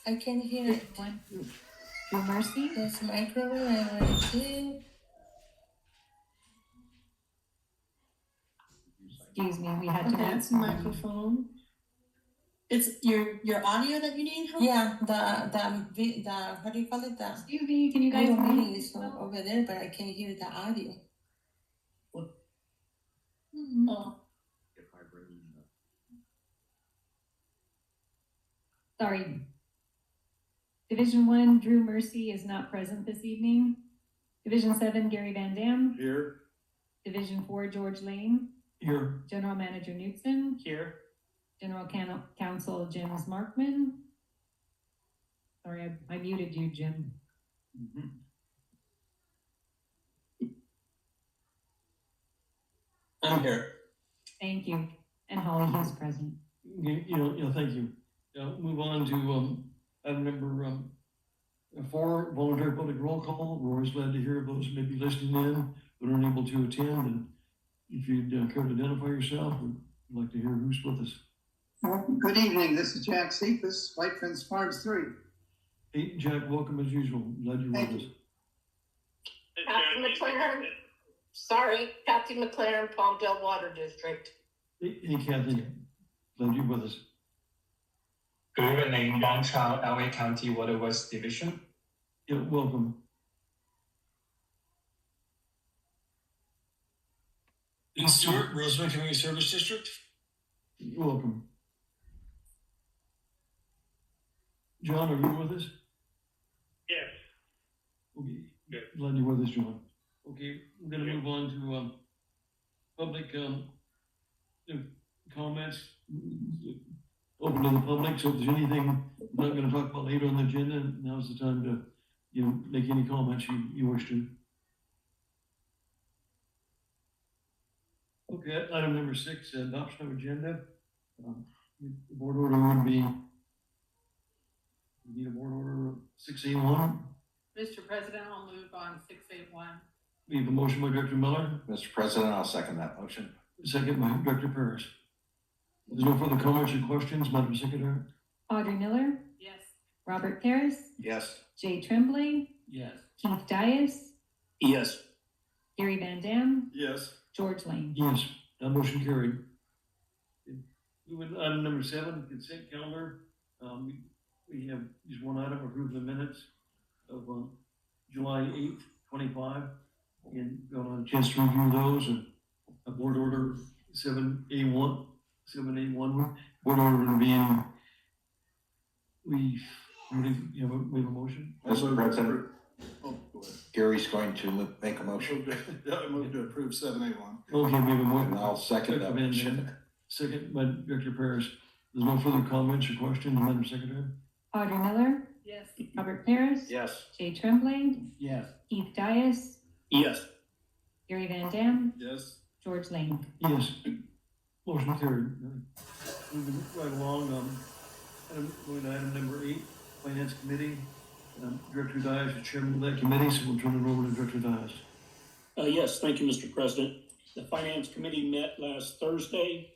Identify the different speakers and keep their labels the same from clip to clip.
Speaker 1: I can hear it.
Speaker 2: One, Drew Mercy.
Speaker 1: There's microphone I want to.
Speaker 2: Excuse me, we had to.
Speaker 3: Okay, it's microphone. It's your audio that you need help?
Speaker 1: Yeah, the what do you call it? The
Speaker 2: Excuse me, can you guys
Speaker 1: little
Speaker 2: hear
Speaker 1: meeting
Speaker 2: me?
Speaker 1: is over there, but I can't hear the audio.
Speaker 3: Oh,
Speaker 2: Sorry. Division 1, Drew Mercy is not present this evening. Division 7, Gary Van Dam.
Speaker 4: Here.
Speaker 2: Division 4, George Lane.
Speaker 4: Here.
Speaker 2: General Manager Knutson.
Speaker 4: Here.
Speaker 2: General Counsel James Markman. Sorry, I muted you, Jim.
Speaker 4: I'm here.
Speaker 2: Thank you. And Holly Hughes present.
Speaker 4: Thank you. Move on to item number 4, voluntary public roll call. We're always glad to hear those who may be listening in but aren't able to attend. And if you'd care to identify yourself, we'd like to hear who's with us.
Speaker 5: Well, good evening. This is Jack Cephas, White Fence Farms 3.
Speaker 4: Hey, Jack, welcome as usual. Glad you're with us.
Speaker 6: Captain McLaren, Captain McLaren, Palmdale Water District.
Speaker 4: Hey, Kathy, glad you're with us.
Speaker 7: Good evening, Longtown, LA County Waterworks Division.
Speaker 4: Yeah, welcome.
Speaker 8: Dean Stewart, Roseman Community Service District.
Speaker 4: You're welcome. John, are you with us?
Speaker 7: Yes.
Speaker 4: Okay.
Speaker 7: Good.
Speaker 4: Glad you're with us, John. Okay, we're gonna move on to public comments. Open to the public, so if there's anything we're not gonna talk about later on the agenda, now's the time to, make any comments you wish to. Okay, item number 6, adoption of agenda. The board order would be, we need a board order 681.
Speaker 3: Mr. President, I'll move on 681.
Speaker 4: We have a motion by Director Miller,
Speaker 9: Mr. President, I'll second that motion.
Speaker 4: second by Director Paris. If there's no further comments or questions, Madam Secretary?
Speaker 2: Audrey Miller.
Speaker 3: Yes.
Speaker 2: Robert Paris.
Speaker 9: Yes.
Speaker 2: Jay Tremblay.
Speaker 4: Yes.
Speaker 2: Keith Dias.
Speaker 9: Yes.
Speaker 2: Gary Van Dam.
Speaker 4: Yes.
Speaker 2: George Lane.
Speaker 4: Yes, that motion carried. Moving to item number 7, consent calendar. We have just one item, approve the minutes of July 8th, 25. And got a chance to review those, and a board order 7A1, board order being, we have a motion?
Speaker 9: Mr. President, Gary's going to make a motion.
Speaker 8: I move to approve 7A1.
Speaker 4: Okay, we have a motion.
Speaker 9: And I'll second that motion.
Speaker 4: Second by Director Paris. There's no further comments or questions, Madam Secretary?
Speaker 2: Audrey Miller.
Speaker 3: Yes.
Speaker 2: Robert Paris.
Speaker 9: Yes.
Speaker 2: Jay Tremblay.
Speaker 4: Yes.
Speaker 2: Keith Dias.
Speaker 9: Yes.
Speaker 2: Gary Van Dam.
Speaker 8: Yes.
Speaker 2: George Lane.
Speaker 4: Yes. Motion carried. Moving right along, going to item number 8, Finance Committee. Director Dias is chairman of that committee, so we'll turn it over to Director Dias.
Speaker 10: Yes, thank you, Mr. President. The Finance Committee met last Thursday,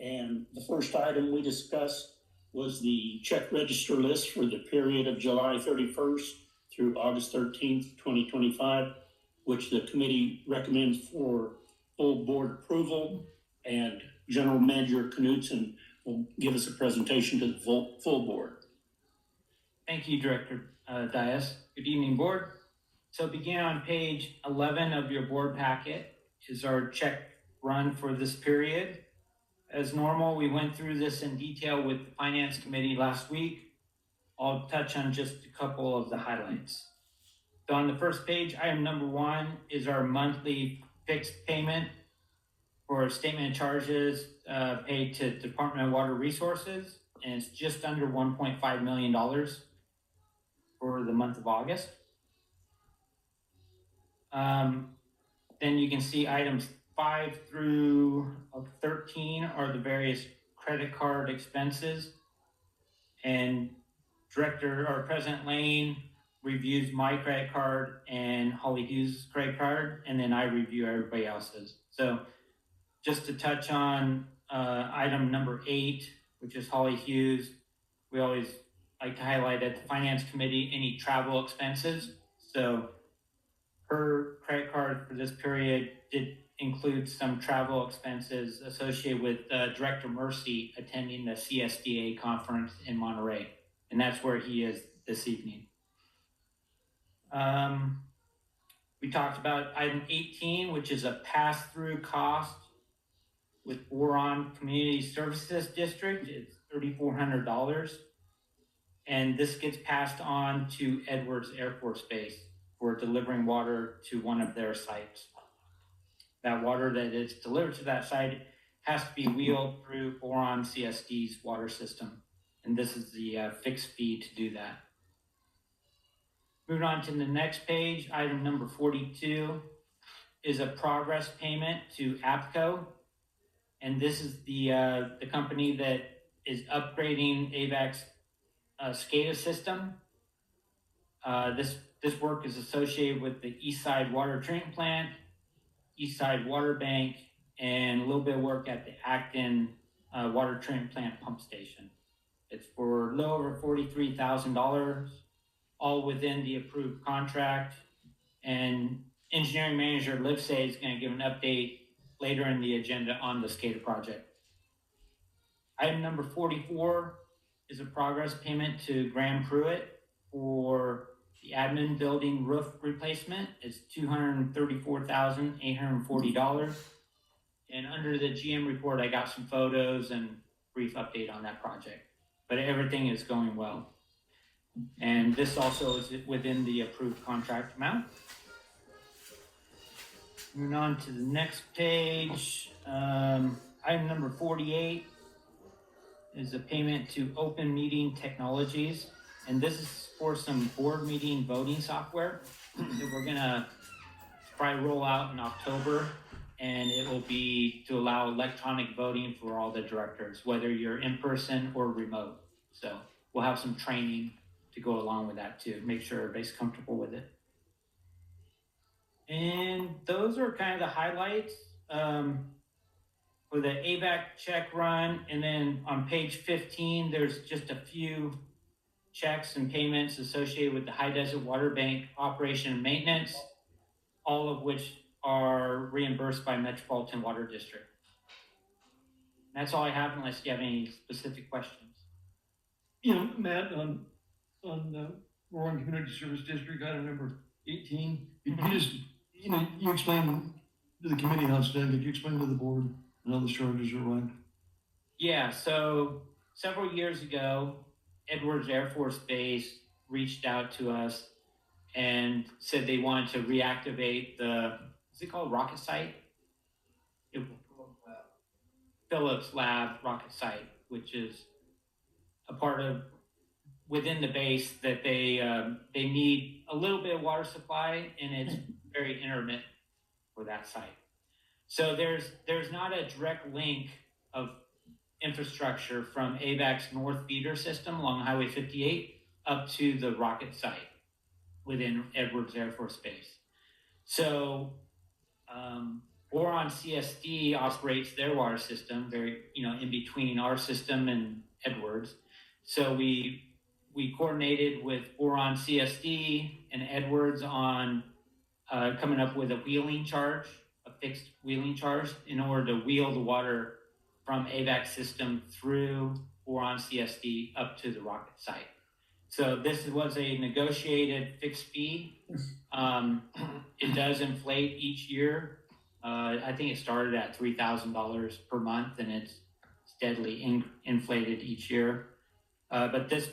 Speaker 10: and the first item we discussed was the check register list for the period of July 31st through August 13th, 2025, which the committee recommends for full board approval, and General Manager Knutson will give us a presentation to the full board.
Speaker 11: Thank you, Director Dias. Good evening, board. So begin on page 11 of your board packet is our check run for this period. As normal, we went through this in detail with the Finance Committee last week. I'll touch on just a couple of the highlights. So on the first page, item number 1 is our monthly fixed payment for statement of charges paid to Department of Water Resources, and it's just under $1.5 million for the month of August. Then you can see items 5 through 13 are the various credit card expenses, and President Lane reviews my credit card and Holly Hughes' credit card, and then I review everybody else's. So just to touch on item number 8, which is Holly Hughes, we always like to highlight at the finance committee any travel expenses. So her credit card for this period did include some travel expenses associated with Director Mercy attending the CSDA conference in Monterey. And that's where he is this evening. We talked about item 18, which is a pass-through cost with Boron Community Services District. It's $3,400. And this gets passed on to Edwards Air Force Base for delivering water to one of their sites. That water that is delivered to that site has to be wheeled through Boron CSD's water system. And this is the fixed fee to do that. Moving on to the next page, item number 42 is a progress payment to APCO. And this is the company that is upgrading AVEK's SCADA system. This work is associated with the Eastside Water Treatment Plant, Eastside Water Bank, and a little bit of work at the Acton Water Treatment Plant pump station. It's for a little over $43,000, all within the approved contract. And engineering manager Livesay is going to give an update later in the agenda on the SCADA project. Item number 44 is a progress payment to Graham Pruitt for the admin building roof replacement. It's $234,840. And under the GM report, I got some photos and brief update on that project. But everything is going well. And this also is within the approved contract amount. Moving on to the next page, item number 48 is a payment to Open Meeting Technologies. And this is for some board meeting voting software that we're gonna probably roll out in October. And it will be to allow electronic voting for all the directors, whether you're in person or remote. So we'll have some training to go along with that too, make sure everybody's comfortable with it. And those are kind of the highlights for the AVEK check run. And then on page 15, there's just a few checks and payments associated with the High Desert Water Bank operation and maintenance, all of which are reimbursed by Metropolitan Water District. That's all I have, unless you have any specific questions.
Speaker 4: You know, Matt, on the Boron Community Service District, item number 18, could you just, you explain to the committee how it's done, could you explain to the board and how the charges are run?
Speaker 11: Yeah, so several years ago, Edwards Air Force Base reached out to us and said they wanted to reactivate the, what's it called, rocket site? Phillips Lab rocket site, which is a part of within the base that they need a little bit of water supply, and it's very intermittent for that site. So there's not a direct link of infrastructure from AVEK's north feeder system along Highway 58 up to the rocket site within Edwards Air Force Base. So Boron CSD operates their water system very, in between our system and Edwards. So we coordinated with Boron CSD and Edwards on coming up with a wheeling charge, a fixed wheeling charge, in order to wheel the water from AVEK system through Boron CSD up to the rocket site. So this was a negotiated fixed fee. It does inflate each year. I think it started at $3,000 per month, and it's steadily inflated each year. But this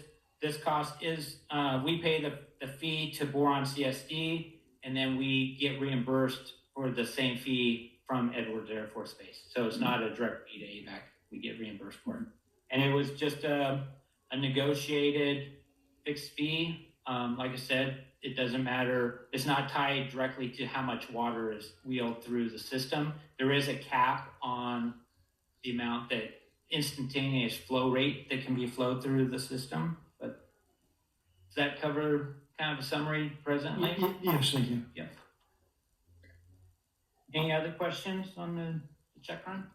Speaker 11: cost is, we pay the fee to Boron CSD, and then we get reimbursed for the same fee from Edwards Air Force Base. So it's not a direct fee to AVEK. We get reimbursed for it. And it was just a negotiated fixed fee. Like I said, it doesn't matter. It's not tied directly to how much water is wheeled through the system. There is a cap on the amount that instantaneous flow rate that can be flowed through the system. But does that cover kind of a summary presently?
Speaker 4: Yes, thank you.
Speaker 11: Yep. Any other questions on the check run?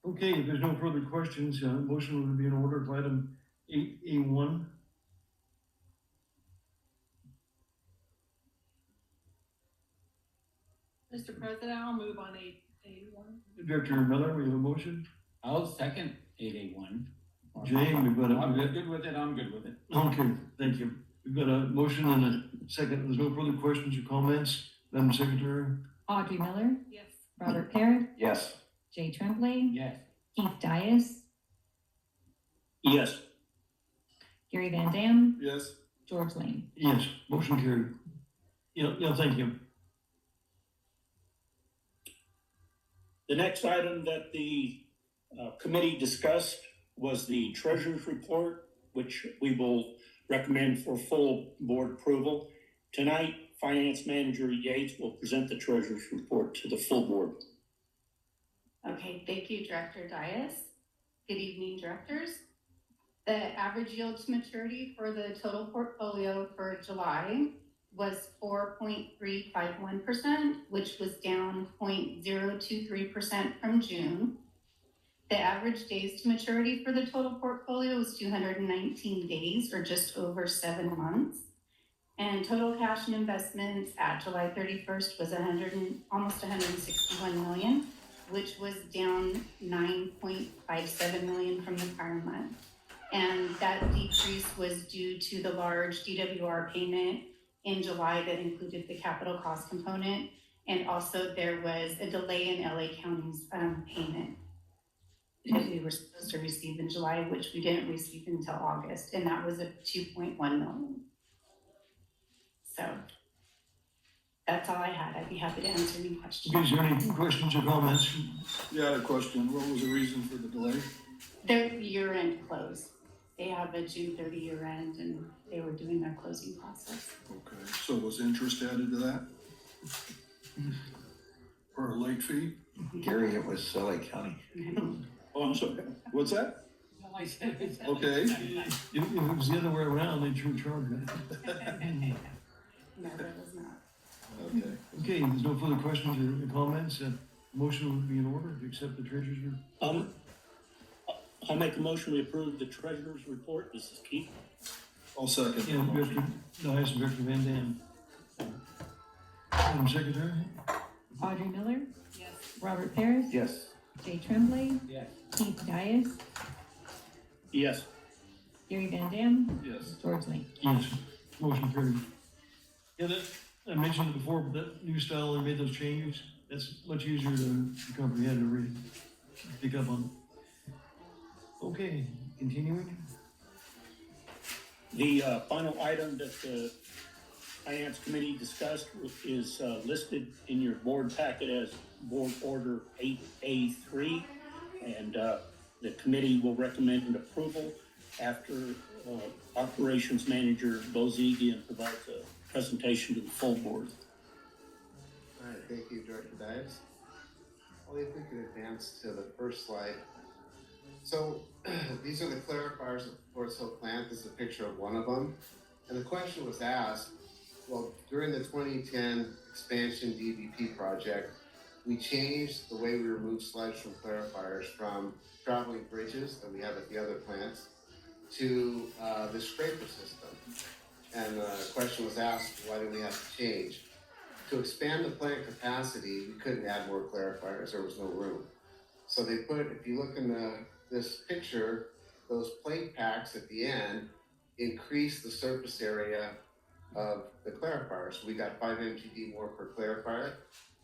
Speaker 4: Okay, if there's no further questions, motion would be in order for item 8A1.
Speaker 3: Mr. President, I'll move on 8A1.
Speaker 4: Director Miller, we have a motion.
Speaker 11: I'll second 8A1.
Speaker 4: Jay, we've got
Speaker 11: I'm
Speaker 4: a,
Speaker 11: good with it, I'm good with it.
Speaker 4: okay, thank you. We've got a motion and a second. There's no further questions or comments. Madam Secretary?
Speaker 2: Audrey Miller,
Speaker 3: Yes.
Speaker 2: Robert Parrott,
Speaker 9: Yes.
Speaker 2: Jay Tremblay,
Speaker 11: Yes.
Speaker 2: Keith Dias,
Speaker 10: Yes.
Speaker 2: Gary Van Dam,
Speaker 8: Yes.
Speaker 2: George Lane.
Speaker 4: Yes, motion carried. Yeah, thank you.
Speaker 10: The next item that the committee discussed was the treasurer's report, which we will recommend for full board approval. Tonight, Finance Manager Yates will present the treasurer's report to the full board.
Speaker 12: Okay, thank you, Director Dias. Good evening, directors. The average yield to maturity for the total portfolio for July was 4.351%, which was down 0.023% from June. The average days to maturity for the total portfolio was 219 days, or just over 7 months. And total cash and investments at July 31st was almost 161 million, which was down 9.57 million from the prior month. And that decrease was due to the large DWR payment in July that included the capital cost component. And also there was a delay in LA County's payment that we were supposed to receive in July, which we didn't receive until August. And that was a 2.1 million. So that's all I had. I'd be happy to answer any questions.
Speaker 4: Okay, is there any questions or comments?
Speaker 8: Yeah, I had a question. What was the reason for the delay?
Speaker 12: Their year-end close. They have a June 30 year-end and they were doing their closing process.
Speaker 8: Okay, so was interest added to that? For a late fee?
Speaker 9: Gary, it was LA County.
Speaker 8: Oh, I'm sorry. What's that? Okay.
Speaker 4: If it was the other way around, they'd charge me.
Speaker 12: No, that was not.
Speaker 8: Okay.
Speaker 4: Okay, if there's no further questions or comments, motion would be in order to accept the treasurer's report.
Speaker 10: I'll make a motion, we approve the treasurer's report. This is Keith.
Speaker 8: I'll second.
Speaker 4: Yeah, Director Dias and Director Van Dam. Madam Secretary?
Speaker 2: Audrey Miller,
Speaker 3: Yes.
Speaker 2: Robert Parrott,
Speaker 9: Yes.
Speaker 2: Jay Tremblay,
Speaker 11: Yes.
Speaker 2: Keith Dias,
Speaker 10: Yes.
Speaker 2: Gary Van Dam,
Speaker 8: Yes.
Speaker 2: George Lane.
Speaker 4: Yes, motion carried. Yeah, I mentioned it before, but that new style, they made those changes. That's much easier to comprehend and read, pick up on. Okay, continuing.
Speaker 10: The final item that the Finance Committee discussed is listed in your board packet as Board Order 8A3. And the committee will recommend an approval after Operations Manager Bozigian provides a presentation to the full board.
Speaker 13: All right, thank you, Director Dias. Only if we could advance to the first slide. So these are the clarifiers of Forest Hill plant. This is a picture of one of them. And the question was asked, well, during the 2010 expansion DBP project, we changed the way we remove sludge from clarifiers from traveling bridges that we have at the other plants to the scraper system. And the question was asked, why do we have to change? To expand the plant capacity, we couldn't add more clarifiers. There was no room. So they put, if you look in this picture, those plate packs at the end increase the surface area of the clarifier. So we got 5 mgd more per clarifier.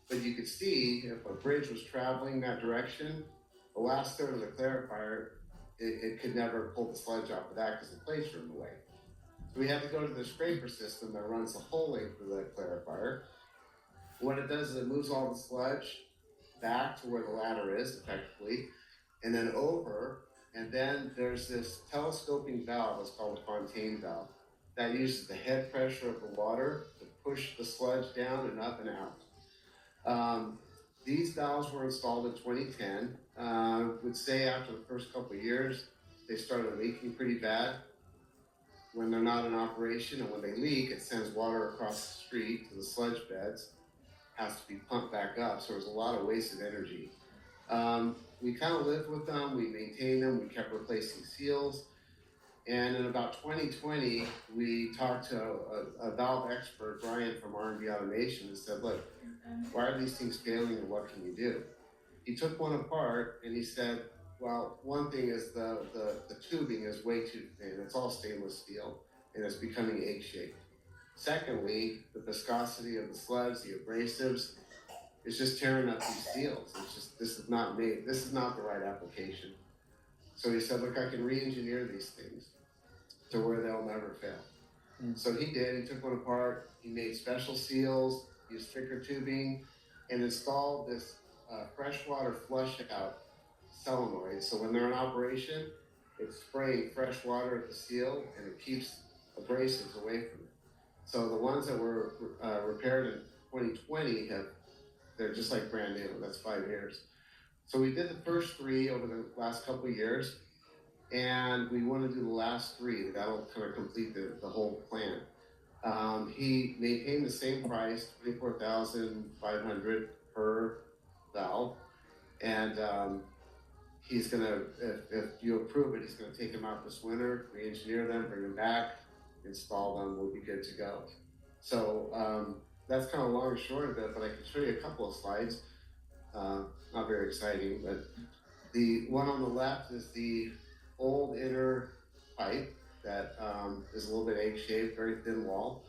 Speaker 13: But you could see if a bridge was traveling that direction, the last third of the clarifier, it could never pull the sludge off of that because the plates are in the way. So we had to go to the scraper system that runs the whole length of the clarifier. What it does is it moves all the sludge back to where the ladder is, effectively, and then over, and then there's this telescoping valve, it's called a Fontaine valve, that uses the head pressure of the water to push the sludge down and up and out. These valves were installed in 2010. I would say after the first couple of years, they started leaking pretty bad when they're not in operation, and when they leak, it sends water across the street to the sludge beds, has to be pumped back up, so there's a lot of wasted energy. We kind of lived with them, we maintained them, we kept replacing seals. And in about 2020, we talked to a valve expert, Brian from R&B Automation, and said, look, why are these things failing and what can you do? He took one apart and he said, well, one thing is the tubing is way too thin. It's all stainless steel and it's becoming egg-shaped. Secondly, the viscosity of the sludge, the abrasives, is just tearing up these seals. It's just, this is not the right application. So he said, look, I can re-engineer these things to where they'll never fail. So he did, he took one apart, he made special seals, used thicker tubing, and installed this freshwater flush out solenoid. So when they're in operation, it's spraying fresh water at the seal and it keeps abrasives away from it. So the ones that were repaired in 2020 they're just like brand new. That's 5 years. So we did the first 3 over the last couple of years, and we want to do the last 3. That'll kind of complete the whole plan. He maintained the same price, $24,500 per valve, and he's gonna, if you approve it, he's gonna take them out this winter, re-engineer them, bring them back, install them. We'll be good to go. So that's kind of long and short of it, but I can show you a couple of slides. Not very exciting, but the one on the left is the old inner pipe that is a little bit egg-shaped, very thin wall.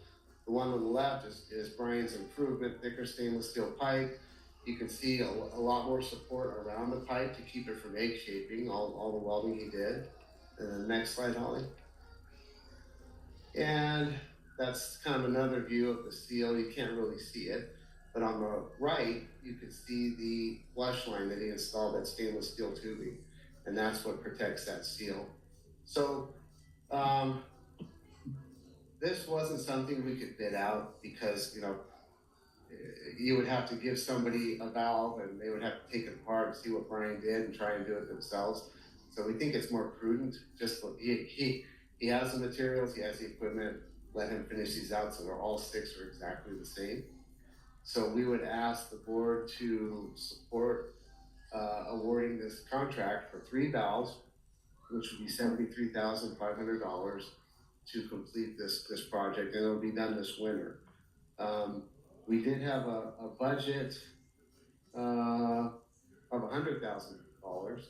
Speaker 13: The one on the left is Brian's improvement, thicker stainless steel pipe. You can see a lot more support around the pipe to keep it from egg-shaping, all the welding he did. And then next slide, Holly. And that's kind of another view of the seal. You can't really see it, but on the right, you can see the flush line that he installed, that stainless steel tubing, and that's what protects that seal. So this wasn't something we could bid out because, you know, you would have to give somebody a valve and they would have to take it apart and see what Brian did and try and do it themselves. So we think it's more prudent. Just he has the materials, he has the equipment, let him finish these out so they're all 6 are exactly the same. So we would ask the board to support awarding this contract for 3 valves, which would be $73,500 to complete this project, and it'll be done this winter. We did have a budget of $100,000,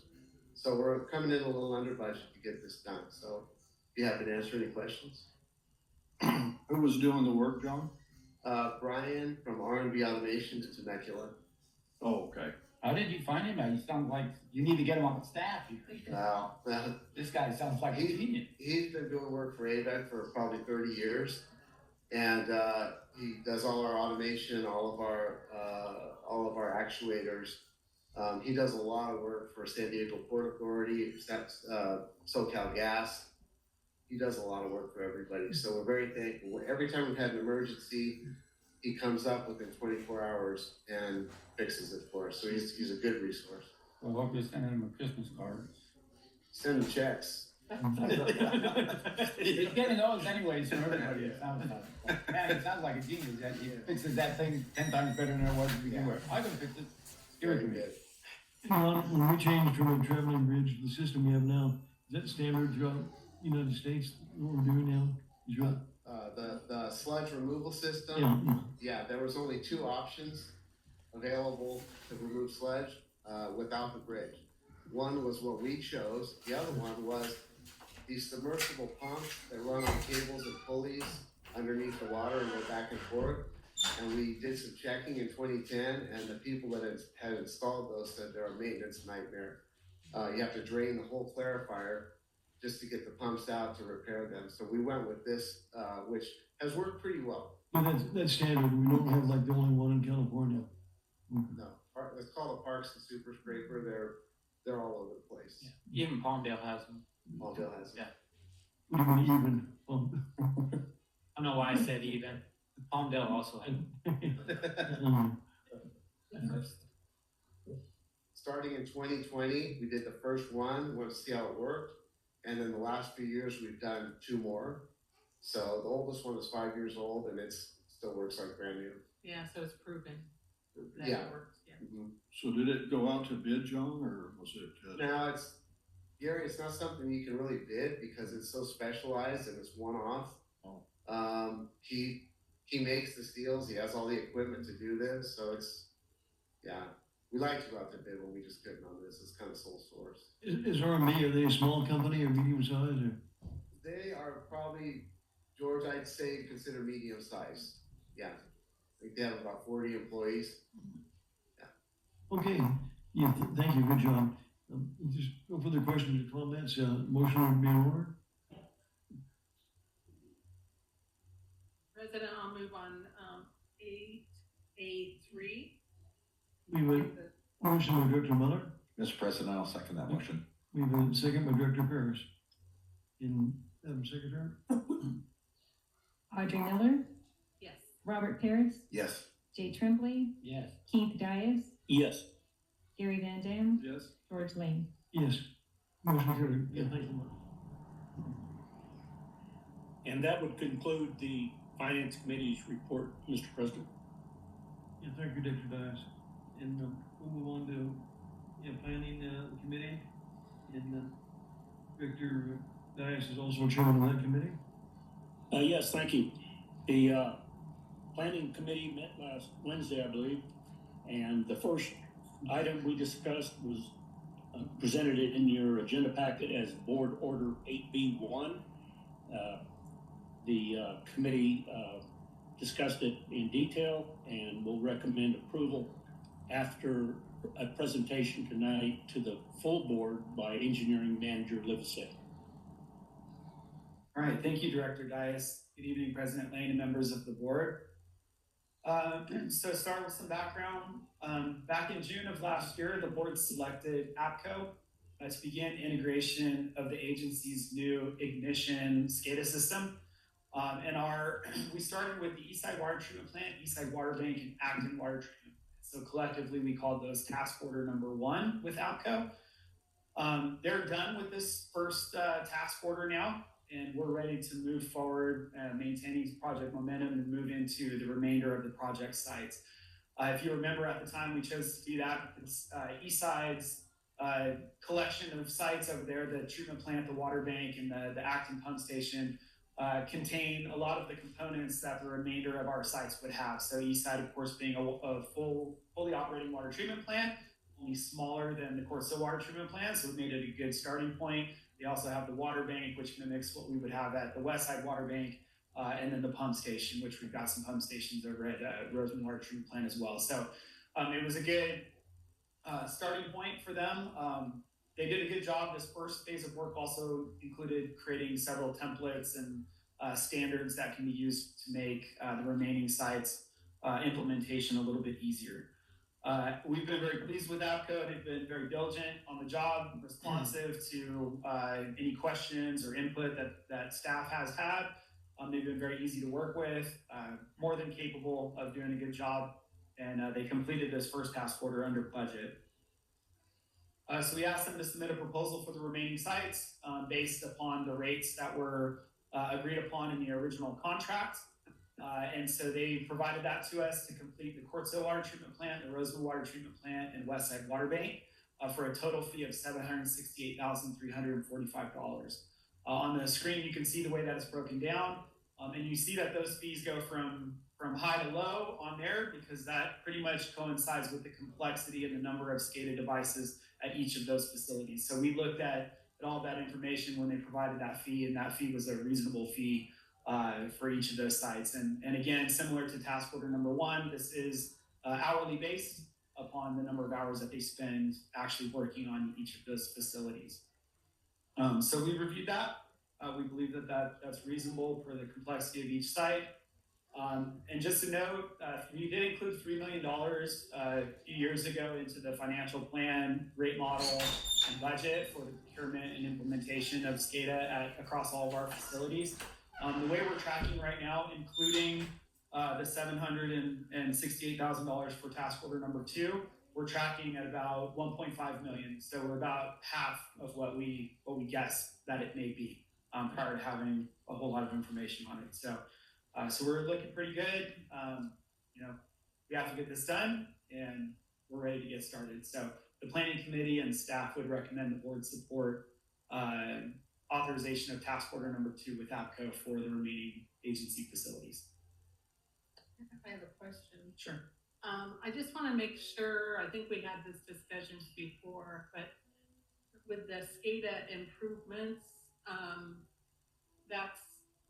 Speaker 13: so we're coming in a little under budget to get this done. So if you happen to answer any questions.
Speaker 9: Who was doing the work, John?
Speaker 13: Brian from R&B Automation to Temecula.
Speaker 9: Oh, okay.
Speaker 11: How did you find him? You sound like you need to get him on the staff. This guy sounds like a genius.
Speaker 13: He's been doing work for AVEK for probably 30 years. And he does all our automation, all of our actuators. He does a lot of work for San Diego Port Authority, SoCal Gas. He does a lot of work for everybody. So we're very thankful. Every time we've had an emergency, he comes up within 24 hours and fixes it for us. So he's a good resource.
Speaker 11: Well, I hope you're sending him a Christmas card.
Speaker 13: Send him checks.
Speaker 11: He's getting those anyways from everybody. It sounds like. Man, it sounds like a genius. That he fixes that thing 10 times better than it was to begin with. I can fix it. Give it to me.
Speaker 4: When we changed from a traveling bridge to the system we have now, is that standard throughout the United States, what we're doing now?
Speaker 13: The sludge removal system, yeah, there was only 2 options available to remove sludge without the bridge. One was what we chose. The other one was these submersible pumps that run on cables and pulleys underneath the water and go back and forth. And we did some checking in 2010, and the people that had installed those said they're a maintenance nightmare. You have to drain the whole clarifier just to get the pumps out to repair them. So we went with this, which has worked pretty well.
Speaker 4: But that's standard. We don't have like the only one in California.
Speaker 13: No, it's called a Parks and Super Scraper. They're all over the place.
Speaker 11: Yeah. Even Palmdale has them.
Speaker 13: Palmdale has them.
Speaker 11: Yeah.
Speaker 4: Even.
Speaker 11: I don't know why I said even. Palmdale also has them.
Speaker 13: Starting in 2020, we did the first one. We want to see how it worked. And then the last few years, we've done 2 more. So the oldest one is 5 years old, and it still works like brand new.
Speaker 1: Yeah, so it's proven.
Speaker 13: Yeah.
Speaker 5: Mm-hmm. So did it go out to bid, John, or was it?
Speaker 13: No, Gary, it's not something you can really bid because it's so specialized and it's one-off.
Speaker 5: Oh.
Speaker 13: He makes the steels. He has all the equipment to do this, so yeah. We like to go out to bid when we just couldn't on this. It's kind of sole source.
Speaker 4: Is RME, are they a small company or medium size or?
Speaker 13: They are probably, George, I'd say consider medium size. Yeah. I think they have about 40 employees.
Speaker 4: Okay, yeah, thank you, good job. Just no further questions or comments, motion would be in order.
Speaker 14: President, I'll move on, 8A3.
Speaker 4: We have a motion by Director Miller.
Speaker 9: Mr. President, I'll second that motion.
Speaker 4: We have a second by Director Paris. Madam Secretary?
Speaker 2: Audrey Miller,
Speaker 14: Yes.
Speaker 2: Robert Paris,
Speaker 9: Yes.
Speaker 2: Jay Tremblay,
Speaker 11: Yes.
Speaker 2: Keith Dias,
Speaker 10: Yes.
Speaker 2: Gary Van Dam,
Speaker 4: Yes.
Speaker 2: George Lane.
Speaker 4: Yes. Motion carried. Yeah, thank you, Mark.
Speaker 10: And that would conclude the Finance Committee's report, Mr. President.
Speaker 4: Yeah, thank you, Director Dias. And we'll move on to Planning Committee. And Director Dias is also chairman of that committee.
Speaker 10: Yes, thank you. The Planning Committee met last Wednesday, I believe, and the first item we discussed was presented in your agenda packet as Board Order 8B1. The committee discussed it in detail and will recommend approval after a presentation tonight to the full board by Engineering Manager Livesey.
Speaker 15: All right, thank you, Director Dias. Good evening, President Lane and members of the board. So start with some background. Back in June of last year, the board selected APCO to begin integration of the agency's new ignition SCADA system. We started with the Eastside Water Treatment Plant, Eastside Water Bank, and Acton Water Treatment. So collectively, we called those task order number 1 with APCO. They're done with this first task order now, and we're ready to move forward, maintaining project momentum and move into the remainder of the project sites. If you remember at the time we chose to do that, it's Eastside's collection of sites over there, the treatment plant, the water bank, and the Acton pump station contain a lot of the components that the remainder of our sites would have. So Eastside, of course, being a fully operating water treatment plant, only smaller than the Corso water treatment plant, so it made it a good starting point. They also have the water bank, which mimics what we would have at the Westside Water Bank, and then the pump station, which we've got some pump stations over at Roseman Water Treatment Plant as well. So it was a good starting point for them. They did a good job. This first phase of work also included creating several templates and standards that can be used to make the remaining sites implementation a little bit easier. We've been very pleased with APCO. They've been very diligent on the job, responsive to any questions or input that staff has had. They've been very easy to work with, more than capable of doing a good job, and they completed this first task order under budget. So we asked them to submit a proposal for the remaining sites based upon the rates that were agreed upon in the original contract. And so they provided that to us to complete the Corso Water Treatment Plant, the Roseman Water Treatment Plant, and Westside Water Bank for a total fee of $768,345. On the screen, you can see the way that it's broken down. And you see that those fees go from high to low on there because that pretty much coincides with the complexity and the number of SCADA devices at each of those facilities. So we looked at all that information when they provided that fee, and that fee was a reasonable fee for each of those sites. And again, similar to task order number 1, this is hourly based upon the number of hours that they spend actually working on each of those facilities. So we reviewed that. We believe that's reasonable for the complexity of each site. And just to note, we did include $3 million a few years ago into the financial plan, rate model, and budget for the procurement and implementation of SCADA across all of our facilities. The way we're tracking right now, including the $768,000 for task order number 2, we're tracking at about 1.5 million. So we're about half of what we guess that it may be prior to having a whole lot of information on it. So we're looking pretty good. we have to get this done, and we're ready to get started. So the planning committee and staff would recommend the board support authorization of task order number 2 with APCO for the remaining agency facilities.
Speaker 6: I have a question.
Speaker 15: Sure.
Speaker 6: I just want to make sure, I think we had this discussion before, but with the SCADA improvements, that's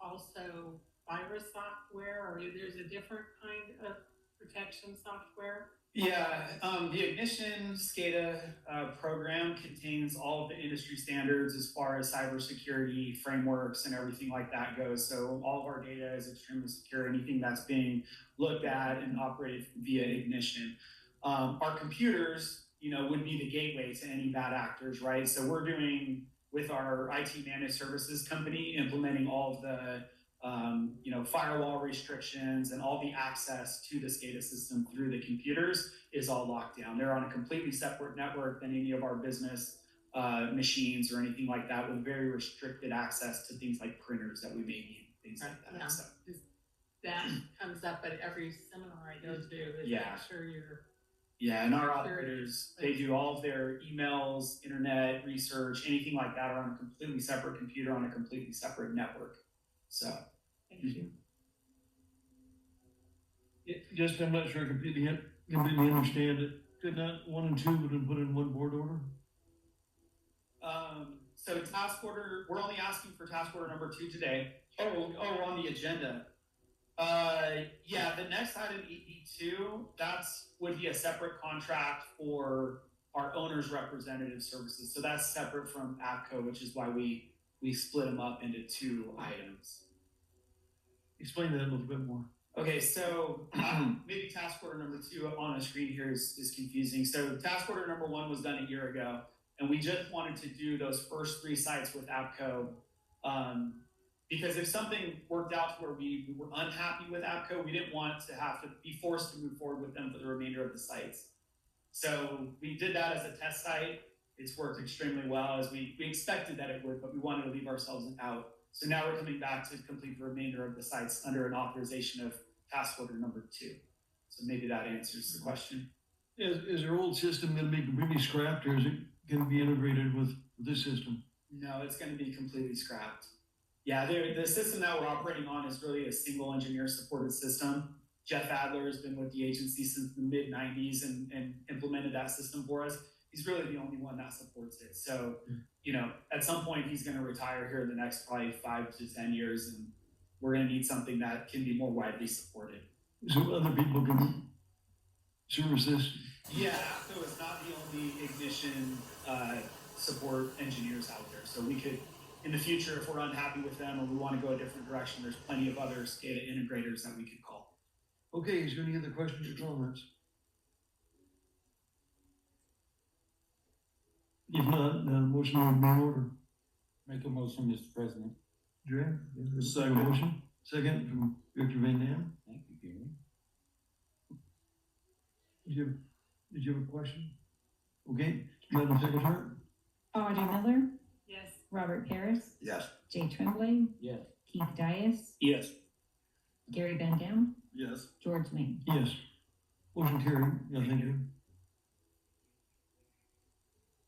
Speaker 6: also virus software, or there's a different kind of protection software?
Speaker 15: Yeah, the Ignition SCADA program contains all of the industry standards as far as cybersecurity frameworks and everything like that goes. So all of our data is extremely secure. Anything that's being looked at and operated via Ignition. Our computers, would be the gateway to any bad actors, right? So we're doing, with our IT managed services company, implementing all of the firewall restrictions and all the access to the SCADA system through the computers is all locked down. They're on a completely separate network than any of our business machines or anything like that, with very restricted access to things like printers that we may need, things like that.
Speaker 6: Yeah.
Speaker 15: So.
Speaker 6: That comes up at every seminar I go to, is
Speaker 15: Yeah.
Speaker 6: make sure you're.
Speaker 15: Yeah, and our operators, they do all of their emails, internet, research, anything like that are on a completely separate computer on a completely separate network. So.
Speaker 6: Thank you.
Speaker 4: Just, I'm not sure I completely understand it. Could not 1 and 2 would have put in one board order?
Speaker 15: So task order, we're only asking for task order number 2 today. Oh, on the agenda. Yeah, the next item, ED2, would be a separate contract for our owner's representative services. So that's separate from APCO, which is why we split them up into 2 items.
Speaker 4: Explain that a little bit more.
Speaker 15: Okay, so maybe task order number 2 on the screen here is confusing. So task order number 1 was done a year ago, and we just wanted to do those first 3 sites with APCO. Because if something worked out to where we were unhappy with APCO, we didn't want to have to be forced to move forward with them for the remainder of the sites. So we did that as a test site. It's worked extremely well, as we expected that it would, but we wanted to leave ourselves out. So now we're coming back to complete the remainder of the sites under an authorization of task order number 2. So maybe that answers the question.
Speaker 4: Is their old system going to be completely scrapped, or is it going to be integrated with this system?
Speaker 15: No, it's going to be completely scrapped. Yeah, the system that we're operating on is really a single engineer supported system. Jeff Adler has been with the agency since the mid-90s and implemented that system for us. He's really the only one that supports it. So, at some point he's going to retire here in the next probably 5 to 10 years, and we're going to need something that can be more widely supported.
Speaker 4: So other people can service this?
Speaker 15: Yeah, APCO is not the only Ignition support engineers out there. So we could, in the future, if we're unhappy with them or we want to go a different direction, there's plenty of other SCADA integrators that we could call.
Speaker 4: Okay, is there any other questions or comments? If not, motion will be in order.
Speaker 11: Make a motion, Mr. President.
Speaker 4: Dre?
Speaker 8: Second.
Speaker 4: Motion? Second from Director Van Dam.
Speaker 11: Thank you, Gary.
Speaker 4: Did you have a question? Okay, Madam Secretary?
Speaker 2: Audrey Miller,
Speaker 6: Yes.
Speaker 2: Robert Paris,
Speaker 9: Yes.
Speaker 2: Jay Tremblay,
Speaker 11: Yes.
Speaker 2: Keith Dias,
Speaker 10: Yes.
Speaker 2: Gary Van Dam,
Speaker 8: Yes.
Speaker 2: George Main.
Speaker 4: Yes. Motion carried. Yeah, thank you.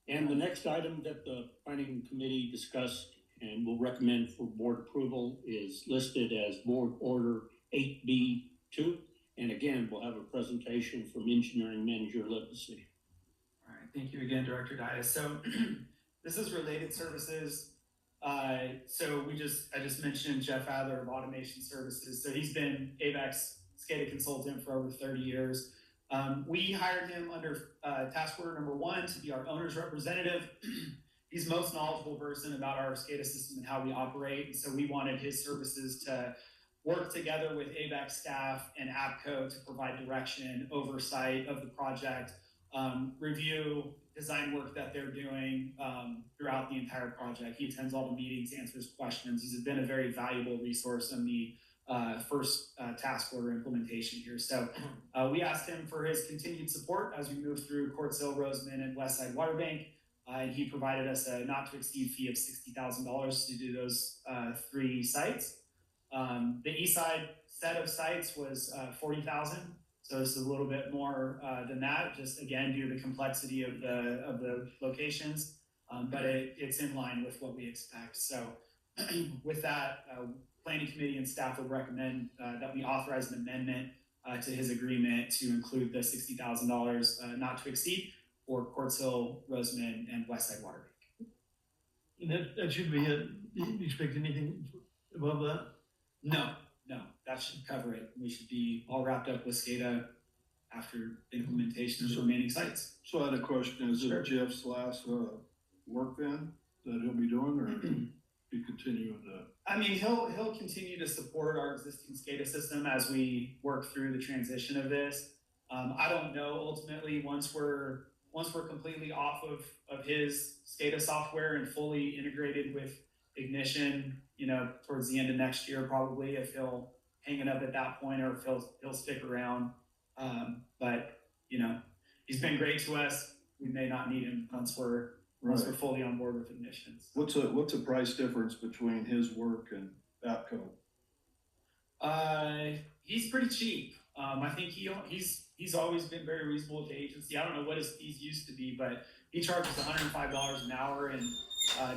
Speaker 10: And the next item that the planning committee discussed and will recommend for board approval is listed as board order 8B2. And again, we'll have a presentation from engineering manager Legacy.
Speaker 15: All right, thank you again, Director Dias. So this is related services. So I just mentioned Jeff Adler of Automation Services. So he's been AVEK's SCADA consultant for over 30 years. We hired him under task order number 1 to be our owner's representative. He's most knowledgeable person about our SCADA system and how we operate. And so we wanted his services to work together with AVEK staff and APCO to provide direction, oversight of the project, review design work that they're doing throughout the entire project. He attends all the meetings, answers questions. He's been a very valuable resource in the first task order implementation here. So we asked him for his continued support as we move through Quartz Hill, Roseman, and Westside Waterbank. And he provided us a not to exceed fee of $60,000 to do those 3 sites. The east side set of sites was $40,000. So this is a little bit more than that, just again due to the complexity of the locations, but it's in line with what we expect. So with that, planning committee and staff would recommend that we authorize an amendment to his agreement to include the $60,000 not to exceed for Quartz Hill, Roseman, and Westside Water.
Speaker 4: And that should be it. Do you expect anything above that?
Speaker 15: No, that should cover it. We should be all wrapped up with SCADA after implementation of the remaining sites.
Speaker 14: So I had a question, is it Jeff's last work then that he'll be doing, or be continuing to?
Speaker 15: I mean, he'll continue to support our existing SCADA system as we work through the transition of this. I don't know ultimately once we're completely off of his SCADA software and fully integrated with Ignition, towards the end of next year, probably, if he'll hang it up at that point or if he'll stick around. But he's been great to us. We may not need him once we're fully on board with Ignition.
Speaker 14: What's a price difference between his work and APCO?
Speaker 15: He's pretty cheap. I think he's always been very reasonable with the agency. I don't know what his fees used to be, but he charges $105 an hour, and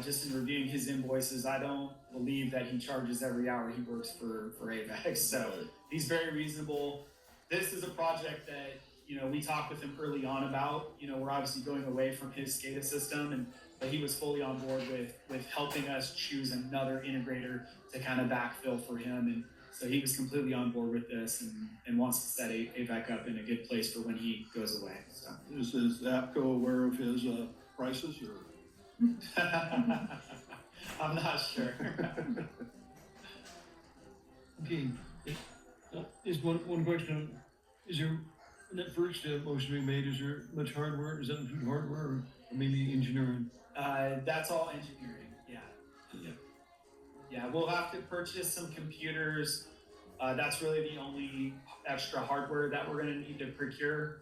Speaker 15: just in reviewing his invoices, I don't believe that he charges every hour he works for AVEK. So he's very reasonable. This is a project that we talked with him early on about. We're obviously going away from his SCADA system, but he was fully on board with helping us choose another integrator to kind of backfill for him. And so he was completely on board with this and wants to set AVEK up in a good place for when he goes away. So
Speaker 14: Is APCO aware of his prices, or?
Speaker 15: I'm not sure.
Speaker 4: Okay, just one question. Is there, in that first motion we made, is there much hardware? Does that include hardware or maybe engineering?
Speaker 15: That's all engineering, yeah. Yeah, we'll have to purchase some computers. That's really the only extra hardware that we're gonna need to procure,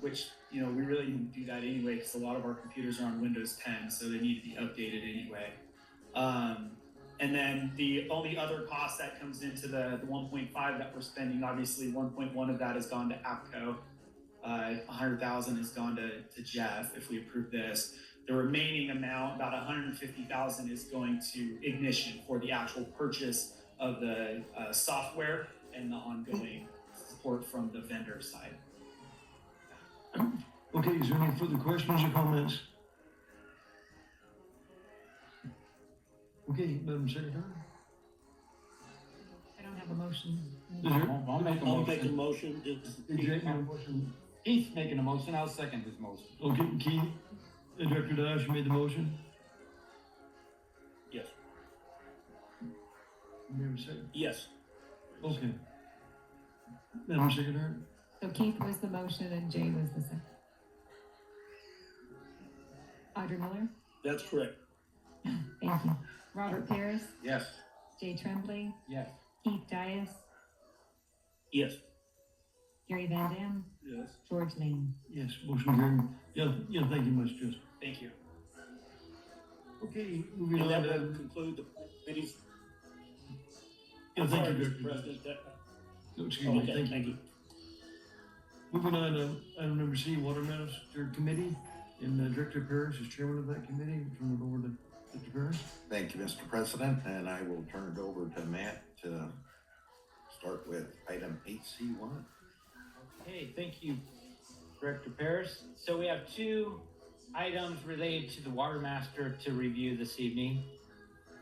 Speaker 15: which, we really need to do that anyway, because a lot of our computers are on Windows 10, so they need to be updated anyway. And then the only other cost that comes into the 1.5 that we're spending, obviously 1.1 of that has gone to APCO. 100,000 has gone to Jeff if we approve this. The remaining amount, about 150,000, is going to Ignition for the actual purchase of the software and the ongoing support from the vendor side.
Speaker 4: Okay, is there any further questions or comments? Okay, Madam Secretary?
Speaker 2: I don't have a motion.
Speaker 11: I'll make a motion.
Speaker 10: motion.
Speaker 11: Keith's making a motion, I'll second his motion.
Speaker 4: Okay, Keith, Director Dash, you made the motion?
Speaker 10: Yes.
Speaker 4: You have a second?
Speaker 10: Yes.
Speaker 4: Okay. Madam Secretary?
Speaker 2: So Keith was the motion and Jay was the second. Audrey Miller?
Speaker 10: That's correct.
Speaker 2: Thank you. Robert Paris?
Speaker 9: Yes.
Speaker 2: Jay Tremblay?
Speaker 11: Yes.
Speaker 2: Keith Dias?
Speaker 10: Yes.
Speaker 2: Gary Van Dam?
Speaker 14: Yes.
Speaker 2: George Lane?
Speaker 4: Yes, motion carried. Yeah, thank you much, Jess.
Speaker 15: Thank you.
Speaker 4: Okay, moving
Speaker 10: And
Speaker 4: on
Speaker 10: that will
Speaker 4: to,
Speaker 10: conclude the committee's.
Speaker 4: yeah, thank you,
Speaker 10: Mr.
Speaker 4: Director.
Speaker 10: President.
Speaker 4: No, excuse me,
Speaker 10: Okay,
Speaker 4: thank you. Moving on to item number C, Water Master Committee, and Director Paris is chairman of that committee. We'll turn it over to Dr. Paris.
Speaker 9: Thank you, Mr. President, and I will turn it over to Matt to start with item 8C1.
Speaker 11: Okay, thank you, Director Paris. So we have two items related to the Water Master to review this evening.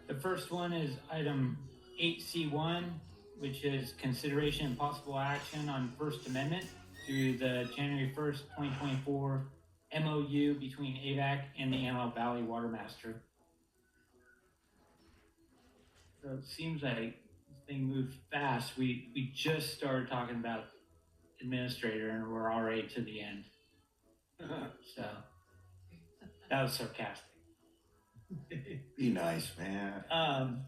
Speaker 11: The first one is item 8C1, which is consideration and possible action on First Amendment to the January 1st, 2024 MOU between AVEK and the Antelope Valley Water Master. So it seems like this thing moved fast. We just started talking about administrator and we're already to the end. So that was sarcastic.
Speaker 9: Be nice, man.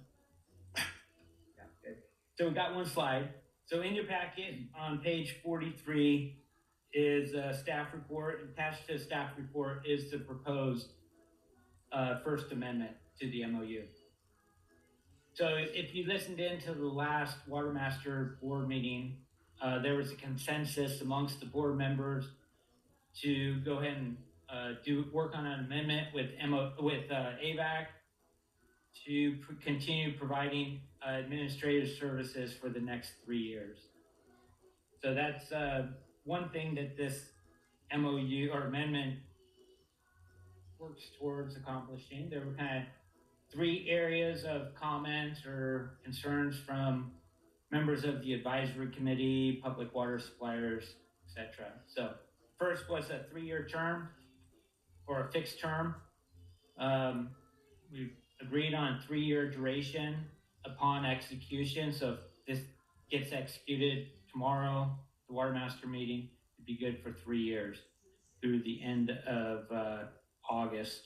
Speaker 11: So we've got one slide. So in your packet on page 43 is a staff report. Attached to the staff report is the proposed First Amendment to the MOU. So if you listened in to the last Water Master board meeting, there was a consensus amongst the board members to go ahead and work on an amendment with AVEK to continue providing administrative services for the next 3 years. So that's one thing that this MOU or amendment works towards accomplishing. There were kind of 3 areas of comments or concerns from members of the advisory committee, public water suppliers, etc. So first was a 3-year term or a fixed term. We agreed on 3-year duration upon execution. So if this gets executed tomorrow, the water master meeting, it'd be good for 3 years through the end of August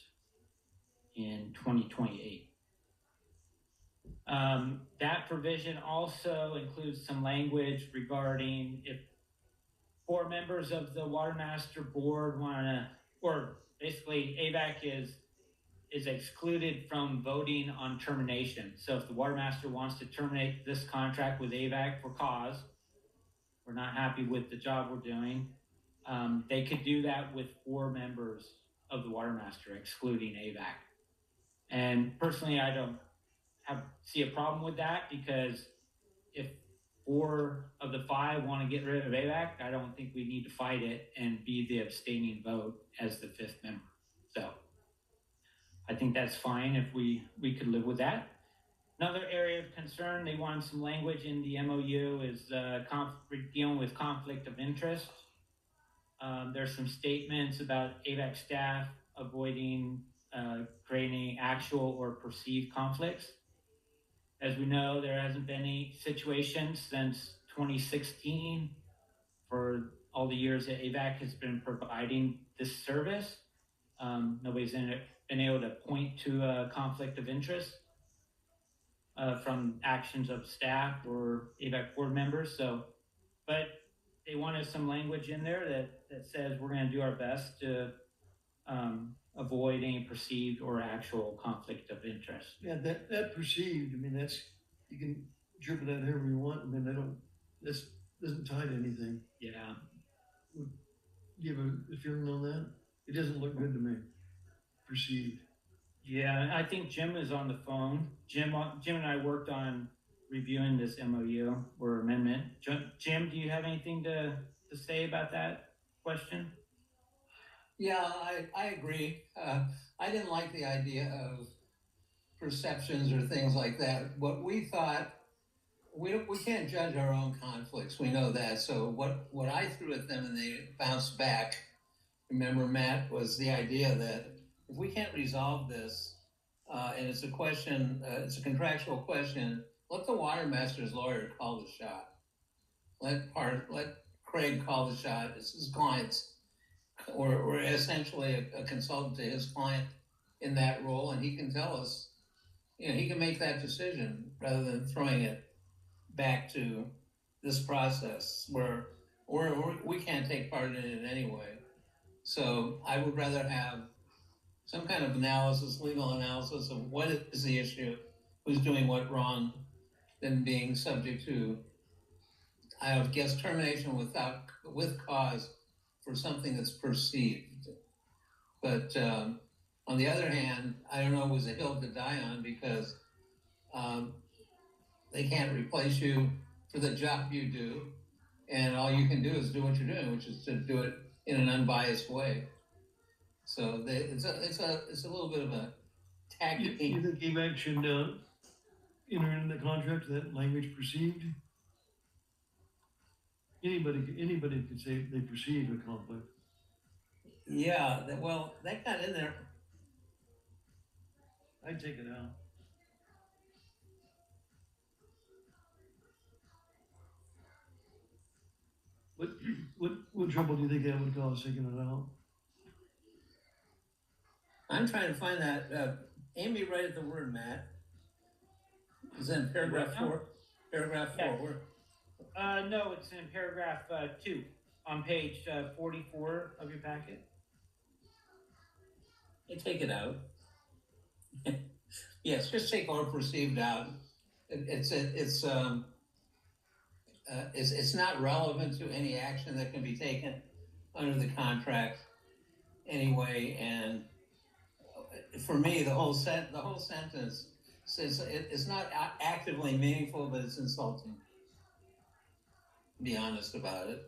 Speaker 11: in 2028. That provision also includes some language regarding if 4 members of the water master board want to, or basically AVEK is excluded from voting on termination. So if the water master wants to terminate this contract with AVEK for cause, we're not happy with the job we're doing, they could do that with 4 members of the water master, excluding AVEK. And personally, I don't see a problem with that, because if 4 of the 5 want to get rid of AVEK, I don't think we need to fight it and be the abstaining vote as the 5th member. So I think that's fine if we could live with that. Another area of concern, they wanted some language in the MOU is dealing with conflict of interest. There's some statements about AVEK staff avoiding creating actual or perceived conflicts. As we know, there hasn't been any situations since 2016 for all the years that AVEK has been providing this service. Nobody's been able to point to a conflict of interest from actions of staff or AVEK board members. So, but they wanted some language in there that says we're going to do our best to avoid any perceived or actual conflict of interest.
Speaker 4: Yeah, that perceived, I mean, that's, you can interpret that however you want. I mean, this doesn't tie to anything.
Speaker 11: Yeah.
Speaker 4: Do you have a feeling on that? It doesn't look good to me. Perceived.
Speaker 11: Yeah, I think Jim is on the phone. Jim and I worked on reviewing this MOU or amendment. Jim, do you have anything to say about that question?
Speaker 5: Yeah, I agree. I didn't like the idea of perceptions or things like that. What we thought, we can't judge our own conflicts. We know that. So what I threw at them and they bounced back, remember, Matt, was the idea that if we can't resolve this, and it's a question, it's a contractual question, let the water master's lawyer call the shot. Let Craig call the shot. It's his clients. Or essentially a consultant to his client in that role, and he can tell us, he can make that decision rather than throwing it back to this process where we can't take part in it anyway. So I would rather have some kind of analysis, legal analysis of what is the issue, who's doing what wrong, than being subject to, I would guess, termination with cause for something that's perceived. But on the other hand, I don't know if it was a hill to die on, because they can't replace you for the job you do, and all you can do is do what you're doing, which is to do it in an unbiased way. So it's a little bit of a tactic.
Speaker 4: You think AVEK should enter into the contract that language perceived? Anybody could say they perceive a conflict.
Speaker 5: Yeah, that got in there.
Speaker 4: I'd take it out. What trouble do you think that would cause, taking it out?
Speaker 5: I'm trying to find that. Amy, right at the word, Matt. Is that in paragraph 4? Paragraph 4.
Speaker 11: No, it's in paragraph 2 on page 44 of your packet.
Speaker 5: Take it out. Yes, just take or perceived out. It's it's not relevant to any action that can be taken under the contract anyway, and for me, the whole sentence says it's not actively meaningful, but it's insulting. To be honest about it.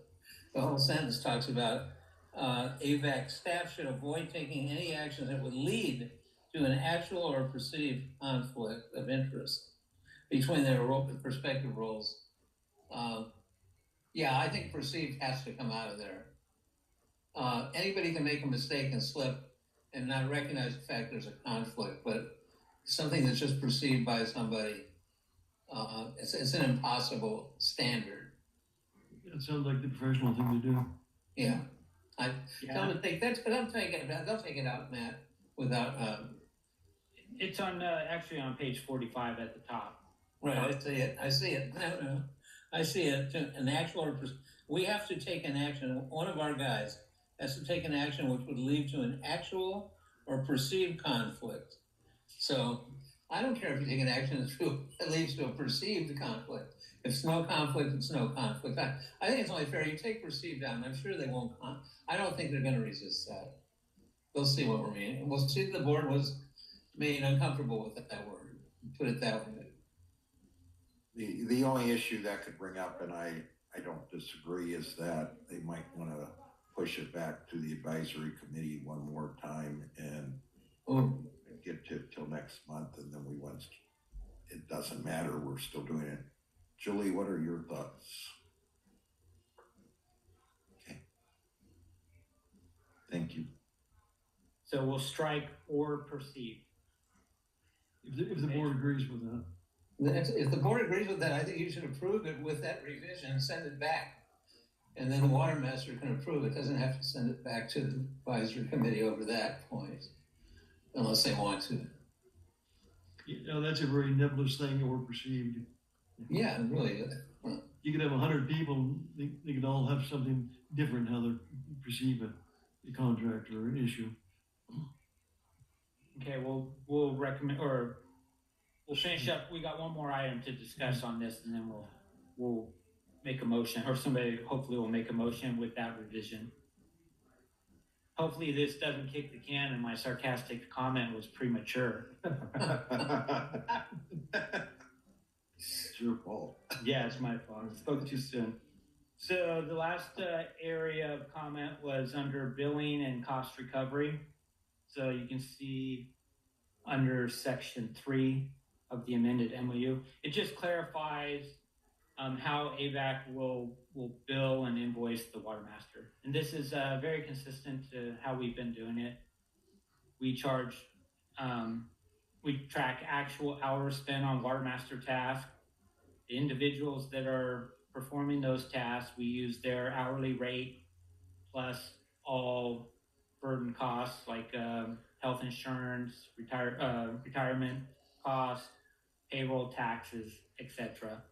Speaker 5: The whole sentence talks about AVEK staff should avoid taking any action that would lead to an actual or perceived conflict of interest between their respective roles. Yeah, I think perceived has to come out of there. Anybody can make a mistake and slip and not recognize the fact there's a conflict, but something that's just perceived by somebody, it's an impossible standard.
Speaker 4: It sounds like the professional thing to do.
Speaker 5: Yeah. They'll take it out, Matt, without,
Speaker 11: It's on, actually on page 45 at the top.
Speaker 5: right, I see it. No. I see it, an actual, we have to take an action, one of our guys has to take an action which would lead to an actual or perceived conflict. So, I don't care if you take an action that leads to a perceived conflict. If it's no conflict, it's no conflict. I think it's only fair, you take perceived out, and I'm sure they won't, I don't think they're gonna resist that. They'll see what we're meaning. We'll see the board was made uncomfortable with that word, put it that way.
Speaker 9: The only issue that could bring up, and I don't disagree, is that they might want to push it back to the advisory committee one more time and get to it till next month, and then it doesn't matter, we're still doing it. Julie, what are your thoughts? Okay. Thank you.
Speaker 11: So we'll strike or perceive.
Speaker 4: If the board agrees with that.
Speaker 5: If the board agrees with that, I think you should approve it with that revision and send it back. And then the water master can approve it, doesn't have to send it back to the advisory committee over that point, unless they want to.
Speaker 4: You know, that's a very nebulous thing, or perceived.
Speaker 5: Yeah, it really is.
Speaker 4: You could have 100 people, they could all have something different how they perceive a contract or an issue.
Speaker 11: Okay, we'll recommend, or we'll finish up. We got one more item to discuss on this, and then we'll make a motion, or somebody hopefully will make a motion with that revision. Hopefully this doesn't kick the can and my sarcastic comment was premature.
Speaker 9: It's your fault.
Speaker 11: Yeah, it's my fault. I spoke too soon. So the last area of comment was under billing and cost recovery. So you can see under section 3 of the amended MOU, it just clarifies how AVEK will bill and invoice the water master. And this is very consistent to how we've been doing it. We charge, we track actual hours spent on water master tasks. The individuals that are performing those tasks, we use their hourly rate plus all burden costs like health insurance, retirement costs, payroll taxes, etc.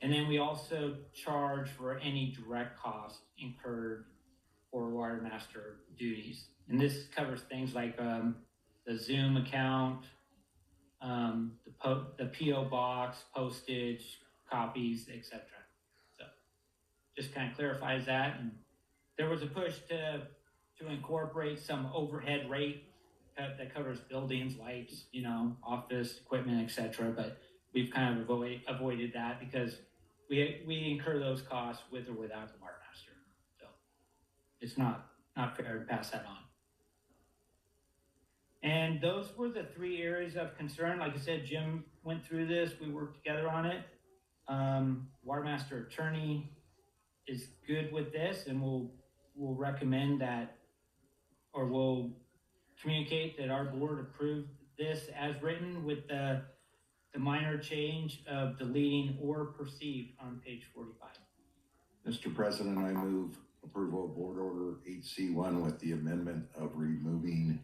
Speaker 11: And then we also charge for any direct costs incurred for water master duties. And this covers things like the Zoom account, the PO box, postage, copies, etc. So just kind of clarifies that. And there was a push to incorporate some overhead rate that covers buildings, lights, office equipment, etc. But we've kind of avoided that because we incur those costs with or without the water master. So it's not fair to pass that on. And those were the 3 areas of concern. Like I said, Jim went through this. We worked together on it. Water master attorney is good with this, and we'll recommend that, or we'll communicate that our board approved this as written with the minor change of deleting or perceived on page 45.
Speaker 9: Mr. President, I move approval of board order 8C1 with the amendment of removing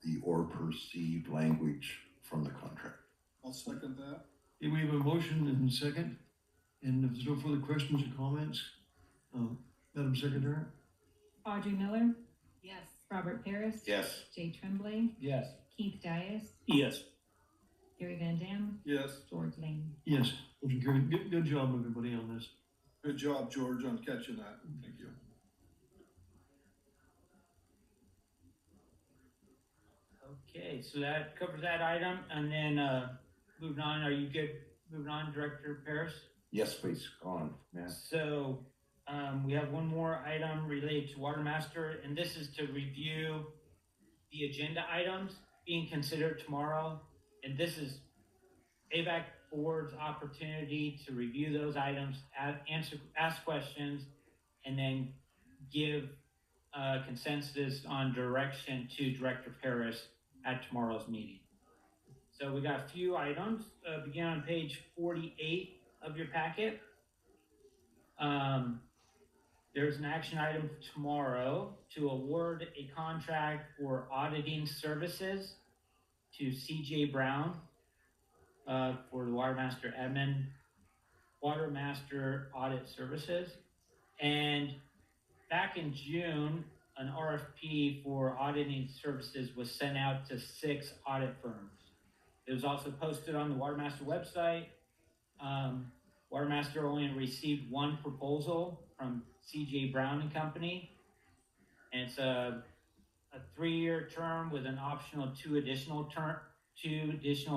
Speaker 9: the or perceived language from the contract.
Speaker 14: I'll second that.
Speaker 4: Okay, we have a motion and a second. And if there's no further questions or comments, Madam Secretary?
Speaker 2: Audrey Miller,
Speaker 6: Yes.
Speaker 2: Robert Paris,
Speaker 9: Yes.
Speaker 2: Jay Tremblay,
Speaker 11: Yes.
Speaker 2: Keith Dias,
Speaker 10: Yes.
Speaker 2: Gary Van Dam,
Speaker 14: Yes.
Speaker 2: George Lane.
Speaker 4: Yes, Motion carried. Good job, everybody, on this.
Speaker 14: Good job, George, on catching that. Thank you.
Speaker 11: Okay, so that covers that item, and then, moving on, are you good? Moving on, Director Paris?
Speaker 9: Yes, please, go on, man.
Speaker 11: So, we have one more item related to Water Master, and this is to review the agenda items being considered tomorrow. And this is AVEK Board's opportunity to review those items, ask questions, and then give consensus on direction to Director Paris at tomorrow's meeting. So we got a few items, begin on page 48 of your packet. There's an action item tomorrow to award a contract for auditing services to CJ Brown for the Water Master Admin, Water Master Audit Services. And back in June, an RFP for auditing services was sent out to 6 audit firms. It was also posted on the Water Master website. Water Master only received 1 proposal from CJ Brown and Company. And it's a 3-year term with an optional 2 additional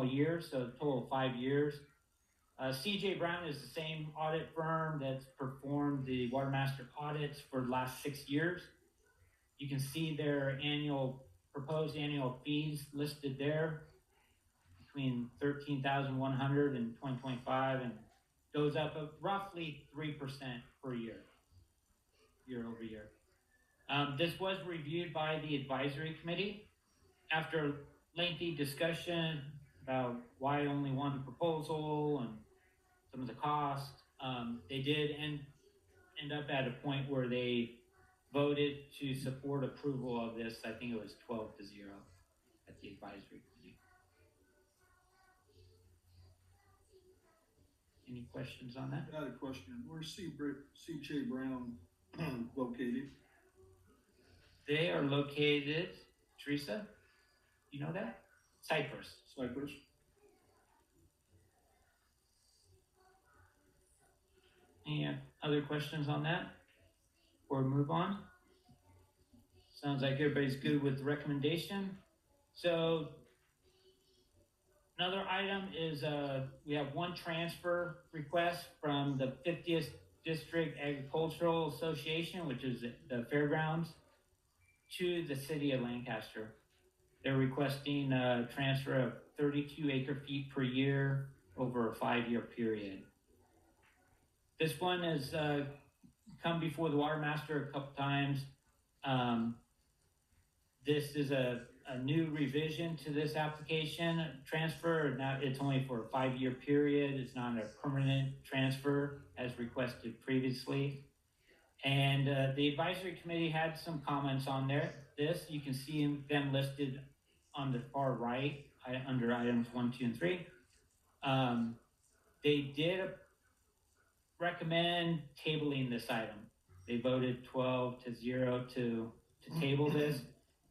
Speaker 11: years, so a total of 5 years. CJ Brown is the same audit firm that's performed the Water Master audits for the last 6 years. You can see their proposed annual fees listed there, between $13,100 in 2025 and goes up roughly 3% per year, year over year. This was reviewed by the advisory committee. After lengthy discussion about why only 1 proposal and some of the cost, they did end up at a point where they voted to support approval of this. I think it was 12-0 at the advisory committee. Any questions on that?
Speaker 14: I had a question. Where's CJ Brown located?
Speaker 11: They are located, Teresa, you know that? Cyprus.
Speaker 14: Cyprus.
Speaker 11: Any other questions on that? Or move on? Sounds like everybody's good with the recommendation. So another item is we have 1 transfer request from the 50th District Agricultural Association, which is the fairgrounds, to the city of Lancaster. They're requesting a transfer of 32 acre-feet per year over a 5-year period. This one has come before the Water Master a couple times. This is a new revision to this application transfer. Now it's only for a 5-year period. It's not a permanent transfer as requested previously. And the advisory committee had some comments on this. You can see them listed on the far right under items 1, 2, and 3. They did recommend tabling this item. They voted 12-0 to table this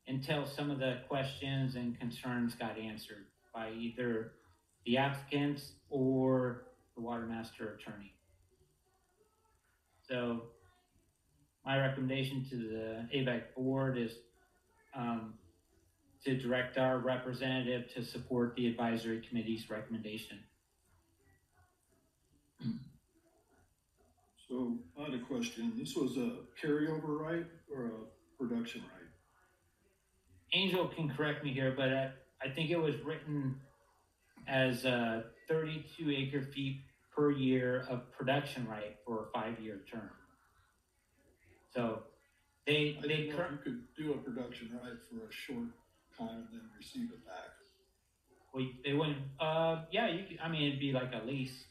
Speaker 11: until some of the questions and concerns got answered by either the applicants or the Water Master attorney. So my recommendation to the AVEK board is to direct our representative to support the advisory committee's recommendation.
Speaker 14: So I had a question. This was a carryover right or a production right?
Speaker 11: Angel can correct me here, but I think it was written as 32 acre-feet per year of production right for a 5-year term. So
Speaker 14: I didn't know if you could do a production right for a short time and then receive it back.
Speaker 11: Well, they wouldn't. Yeah, you could, I mean, it'd be like a lease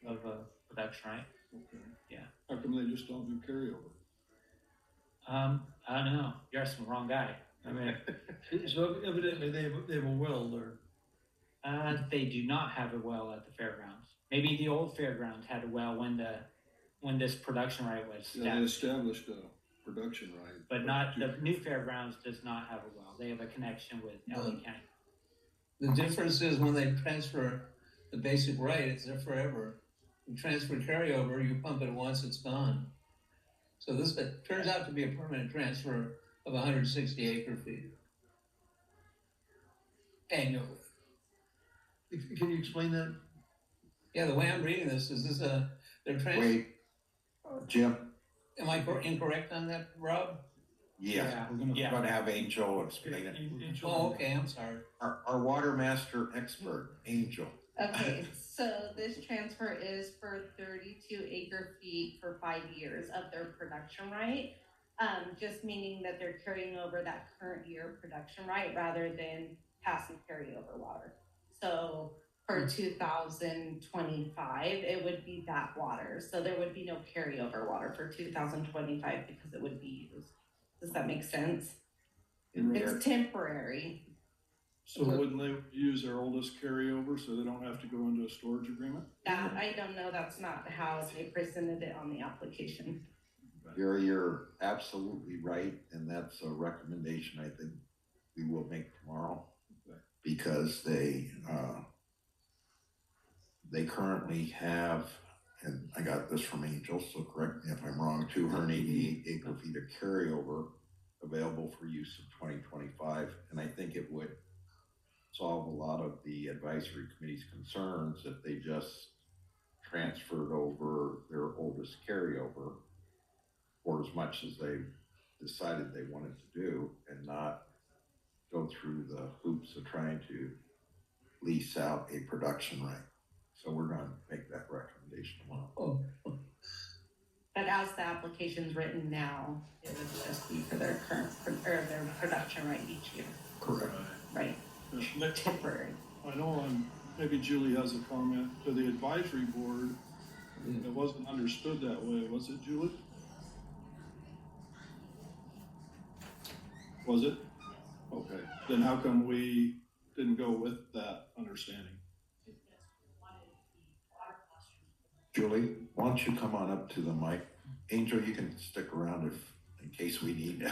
Speaker 11: of a production right.
Speaker 14: Okay.
Speaker 11: Yeah.
Speaker 14: How come they just don't do carryover?
Speaker 11: I don't know. You're asking the wrong guy.
Speaker 4: I mean, so evidently they have a well there.
Speaker 11: They do not have a well at the fairgrounds. Maybe the old fairgrounds had a well when this production right was established.
Speaker 14: Yeah, they established a production right.
Speaker 11: But not the new fairgrounds does not have a well. They have a connection with LA County.
Speaker 5: The difference is when they transfer the basic right, it's there forever. You transfer carryover, you pump it once, it's gone. So this, it turns out to be a permanent transfer of 160 acre feet. Annually.
Speaker 4: Can you explain that?
Speaker 5: Yeah, the way I'm reading this is they're
Speaker 9: Wait, Jim?
Speaker 5: Am I incorrect on that, Rob?
Speaker 9: Yeah, we're gonna have Angel explain it.
Speaker 5: Oh, okay, I'm sorry.
Speaker 9: Our water master expert, Angel.
Speaker 16: Okay, so this transfer is for 32 acre feet for 5 years of their production right. Just meaning that they're carrying over that current year production right rather than passing carryover water. So for 2025, it would be that water. So there would be no carryover water for 2025 because it would be used. Does that make sense? It's temporary.
Speaker 14: So wouldn't they use their oldest carryover so they don't have to go into a storage agreement?
Speaker 16: That, I don't know, that's not how they presented it on the application.
Speaker 9: You're absolutely right, and that's a recommendation I think we will make tomorrow. Because they currently have, and I got this from Angel, so correct me if I'm wrong, 288 acre feet of carryover available for use in 2025, and I think it would solve a lot of the advisory committee's concerns if they just transferred over their oldest carryover, or as much as they decided they wanted to do, and not go through the hoops of trying to lease out a production right. So we're going to make that recommendation tomorrow.
Speaker 16: But as the application's written now, it would just be for their current, or their production right each year.
Speaker 9: Correct.
Speaker 16: Right. Temporary.
Speaker 14: I know maybe Julie has a comment to the advisory board. It wasn't understood that way, was it, Julie? Was it? Okay, then how come we didn't go with that understanding?
Speaker 9: Julie, why don't you come on up to the mic? Angel, you can stick around in case we need.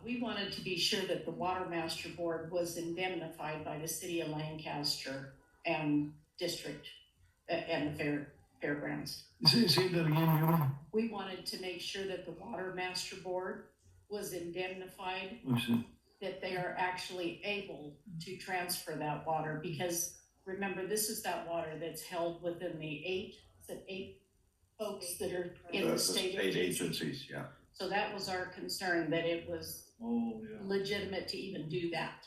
Speaker 17: We wanted to be sure that the Water Master Board was indemnified by the City of Lancaster and District and the fairgrounds.
Speaker 4: Say that again, Julie.
Speaker 17: We wanted to make sure that the Water Master Board was indemnified, that they are actually able to transfer that water, because remember, this is that water that's held within the eight folks that are in the state
Speaker 9: agencies, yeah.
Speaker 17: So that was our concern, that it was legitimate to even do that.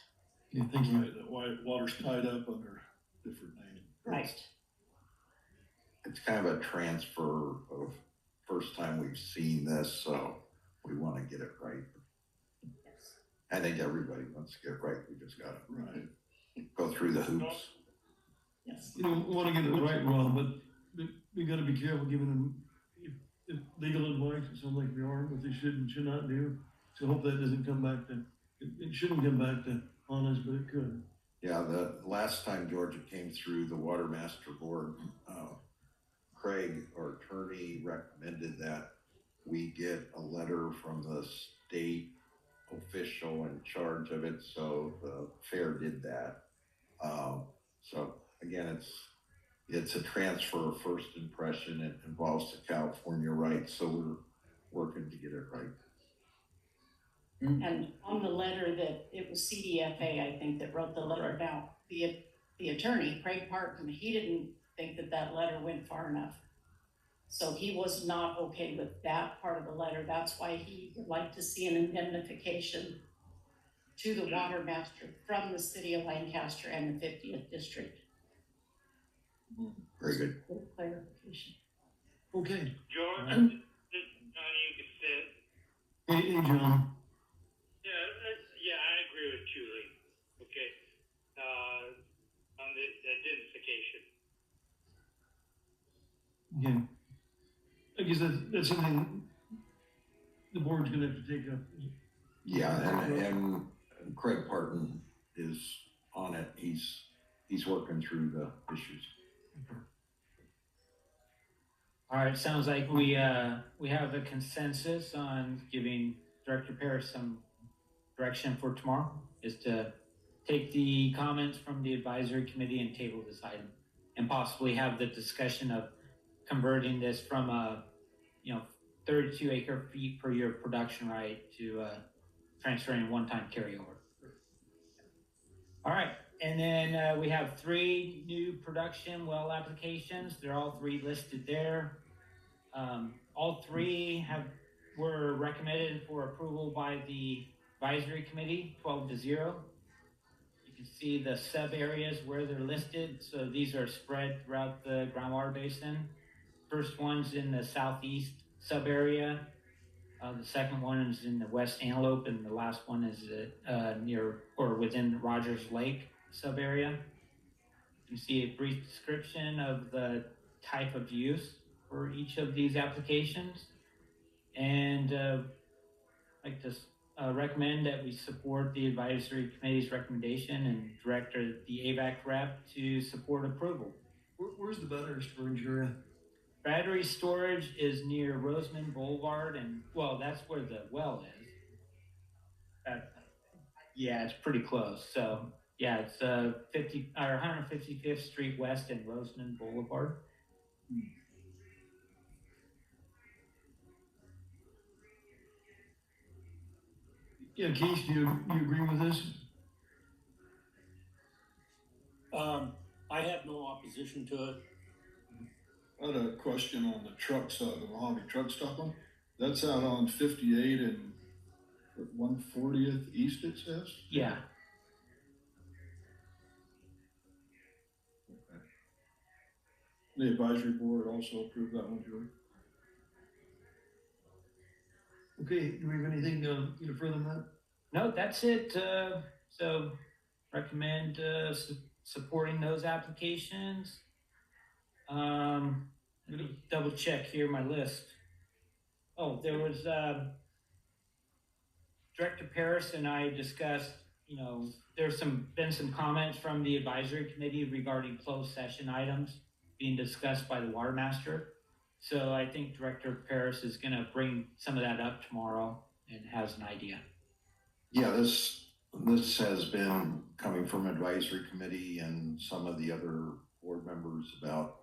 Speaker 14: Yeah, thank you. That water's tied up under different names.
Speaker 17: Right.
Speaker 9: It's kind of a transfer of first time we've seen this, so we want to get it right.
Speaker 17: Yes.
Speaker 9: I think everybody wants to get it right. We just got to go through the hoops.
Speaker 17: Yes.
Speaker 4: You don't want to get it right, Ron, but we got to be careful giving them if legal advice. It sounds like we are, what they should and should not do. So hope that doesn't come back to, it shouldn't come back to on us, but it could.
Speaker 9: Yeah, the last time Georgia came through the Water Master Board, Craig, our attorney, recommended that we get a letter from the state official in charge of it. So the fair did that. So again, it's a transfer of first impression. It involves the California rights. So we're working to get it right.
Speaker 17: And on the letter that it was CDFA, I think, that wrote the letter. Now, the attorney, Craig Parton, he didn't think that letter went far enough. So he was not okay with that part of the letter. That's why he would like to see an indemnification to the water master from the City of Lancaster and the 50th District.
Speaker 9: Very good.
Speaker 17: Good clarification.
Speaker 4: Okay.
Speaker 7: George, this is John, you can sit.
Speaker 4: Hey, John.
Speaker 7: Yeah, I agree with Julie. Okay. On the identification.
Speaker 4: Okay. I guess that's something the board's gonna have to take up.
Speaker 9: Yeah, and Craig Parton is on it. He's working through the issues.
Speaker 11: All right, sounds like we have a consensus on giving Director Parrish some direction for tomorrow, is to take the comments from the advisory committee and table this item, and possibly have the discussion of converting this from a, 32 acre feet per year production right to transferring one-time carryover. All right, and then we have 3 new production well applications. They're all 3 listed there. All 3 were recommended for approval by the advisory committee, 12-0. You can see the sub areas where they're listed. So these are spread throughout the groundwater basin. First one's in the southeast sub area. The second one is in the West Antelope, and the last one is near or within Rogers Lake sub area. You can see a brief description of the type of use for each of these applications. And I'd like to recommend that we support the advisory committee's recommendation and direct the AVEK rep to support approval.
Speaker 4: Where's the battery storage area?
Speaker 11: Battery storage is near Roseman Boulevard, and well, that's where the well is. Yeah, it's pretty close. So yeah, it's 155th Street West and Roseman Boulevard.
Speaker 4: Yeah, Keith, do you agree with this?
Speaker 10: I have no opposition to it.
Speaker 14: I had a question on the truck stop, the Mojave truck stop one. That's out on 58 and 140th East, it says?
Speaker 11: Yeah.
Speaker 14: Okay. The advisory board also approved that one, Julie.
Speaker 4: Okay, do we have anything further than that?
Speaker 11: No, that's it. So recommend supporting those applications. Let me double check here my list. Oh, there was Director Paris and I discussed, there's been some comments from the advisory committee regarding closed session items being discussed by the water master. So I think Director Paris is going to bring some of that up tomorrow and has an idea.
Speaker 9: Yeah, this has been coming from advisory committee and some of the other board members about,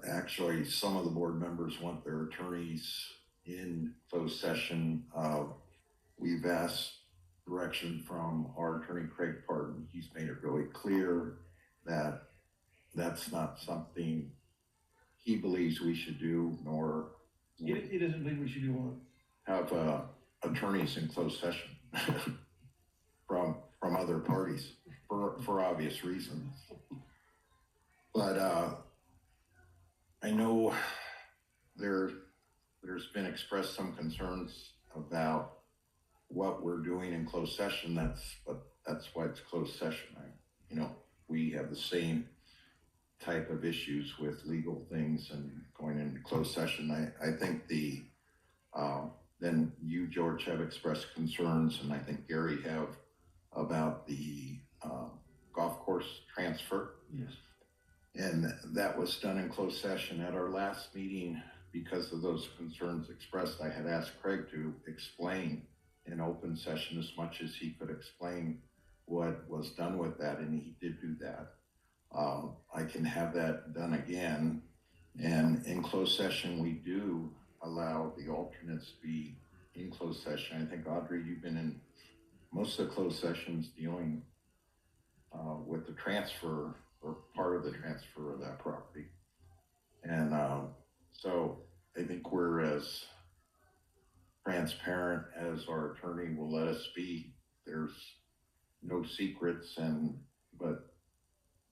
Speaker 9: actually, some of the board members want their attorneys in closed session. We've asked direction from our attorney, Craig Parton. He's made it really clear that that's not something he believes we should do, nor
Speaker 4: He doesn't think we should do what?
Speaker 9: have attorneys in closed session from other parties for obvious reasons. But I know there's been expressed some concerns about what we're doing in closed session. That's why it's closed session. We have the same type of issues with legal things and going into closed session. I think then you, George, have expressed concerns, and I think Gary have, about the golf course transfer.
Speaker 4: Yes.
Speaker 9: And that was done in closed session. At our last meeting, because of those concerns expressed, I had asked Craig to explain in open session as much as he could explain what was done with that, and he did do that. I can have that done again. And in closed session, we do allow the alternates to be in closed session. I think, Audrey, you've been in most of the closed sessions dealing with the transfer or part of the transfer of that property. And so I think we're as transparent as our attorney will let us be. There's no secrets, but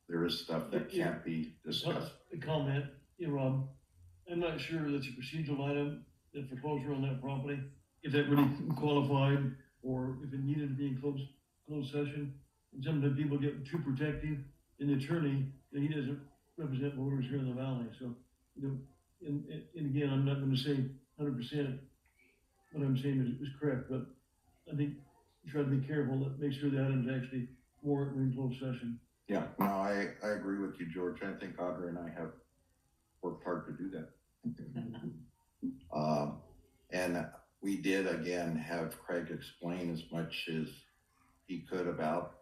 Speaker 9: there is stuff that can't be discussed.
Speaker 4: A comment, Rob. I'm not sure that's a procedural item, the foreclosure on that property, if that really qualified or if it needed to be in closed session. And sometimes people get too protective, and the attorney, he doesn't represent voters here in the valley. So, and again, I'm not going to say 100% what I'm saying is correct, but I think you try to be careful to make sure the items actually warrant in closed session.
Speaker 9: Yeah, no, I agree with you, George. I think Audrey and I have worked hard to do that. And we did, again, have Craig explain as much as he could about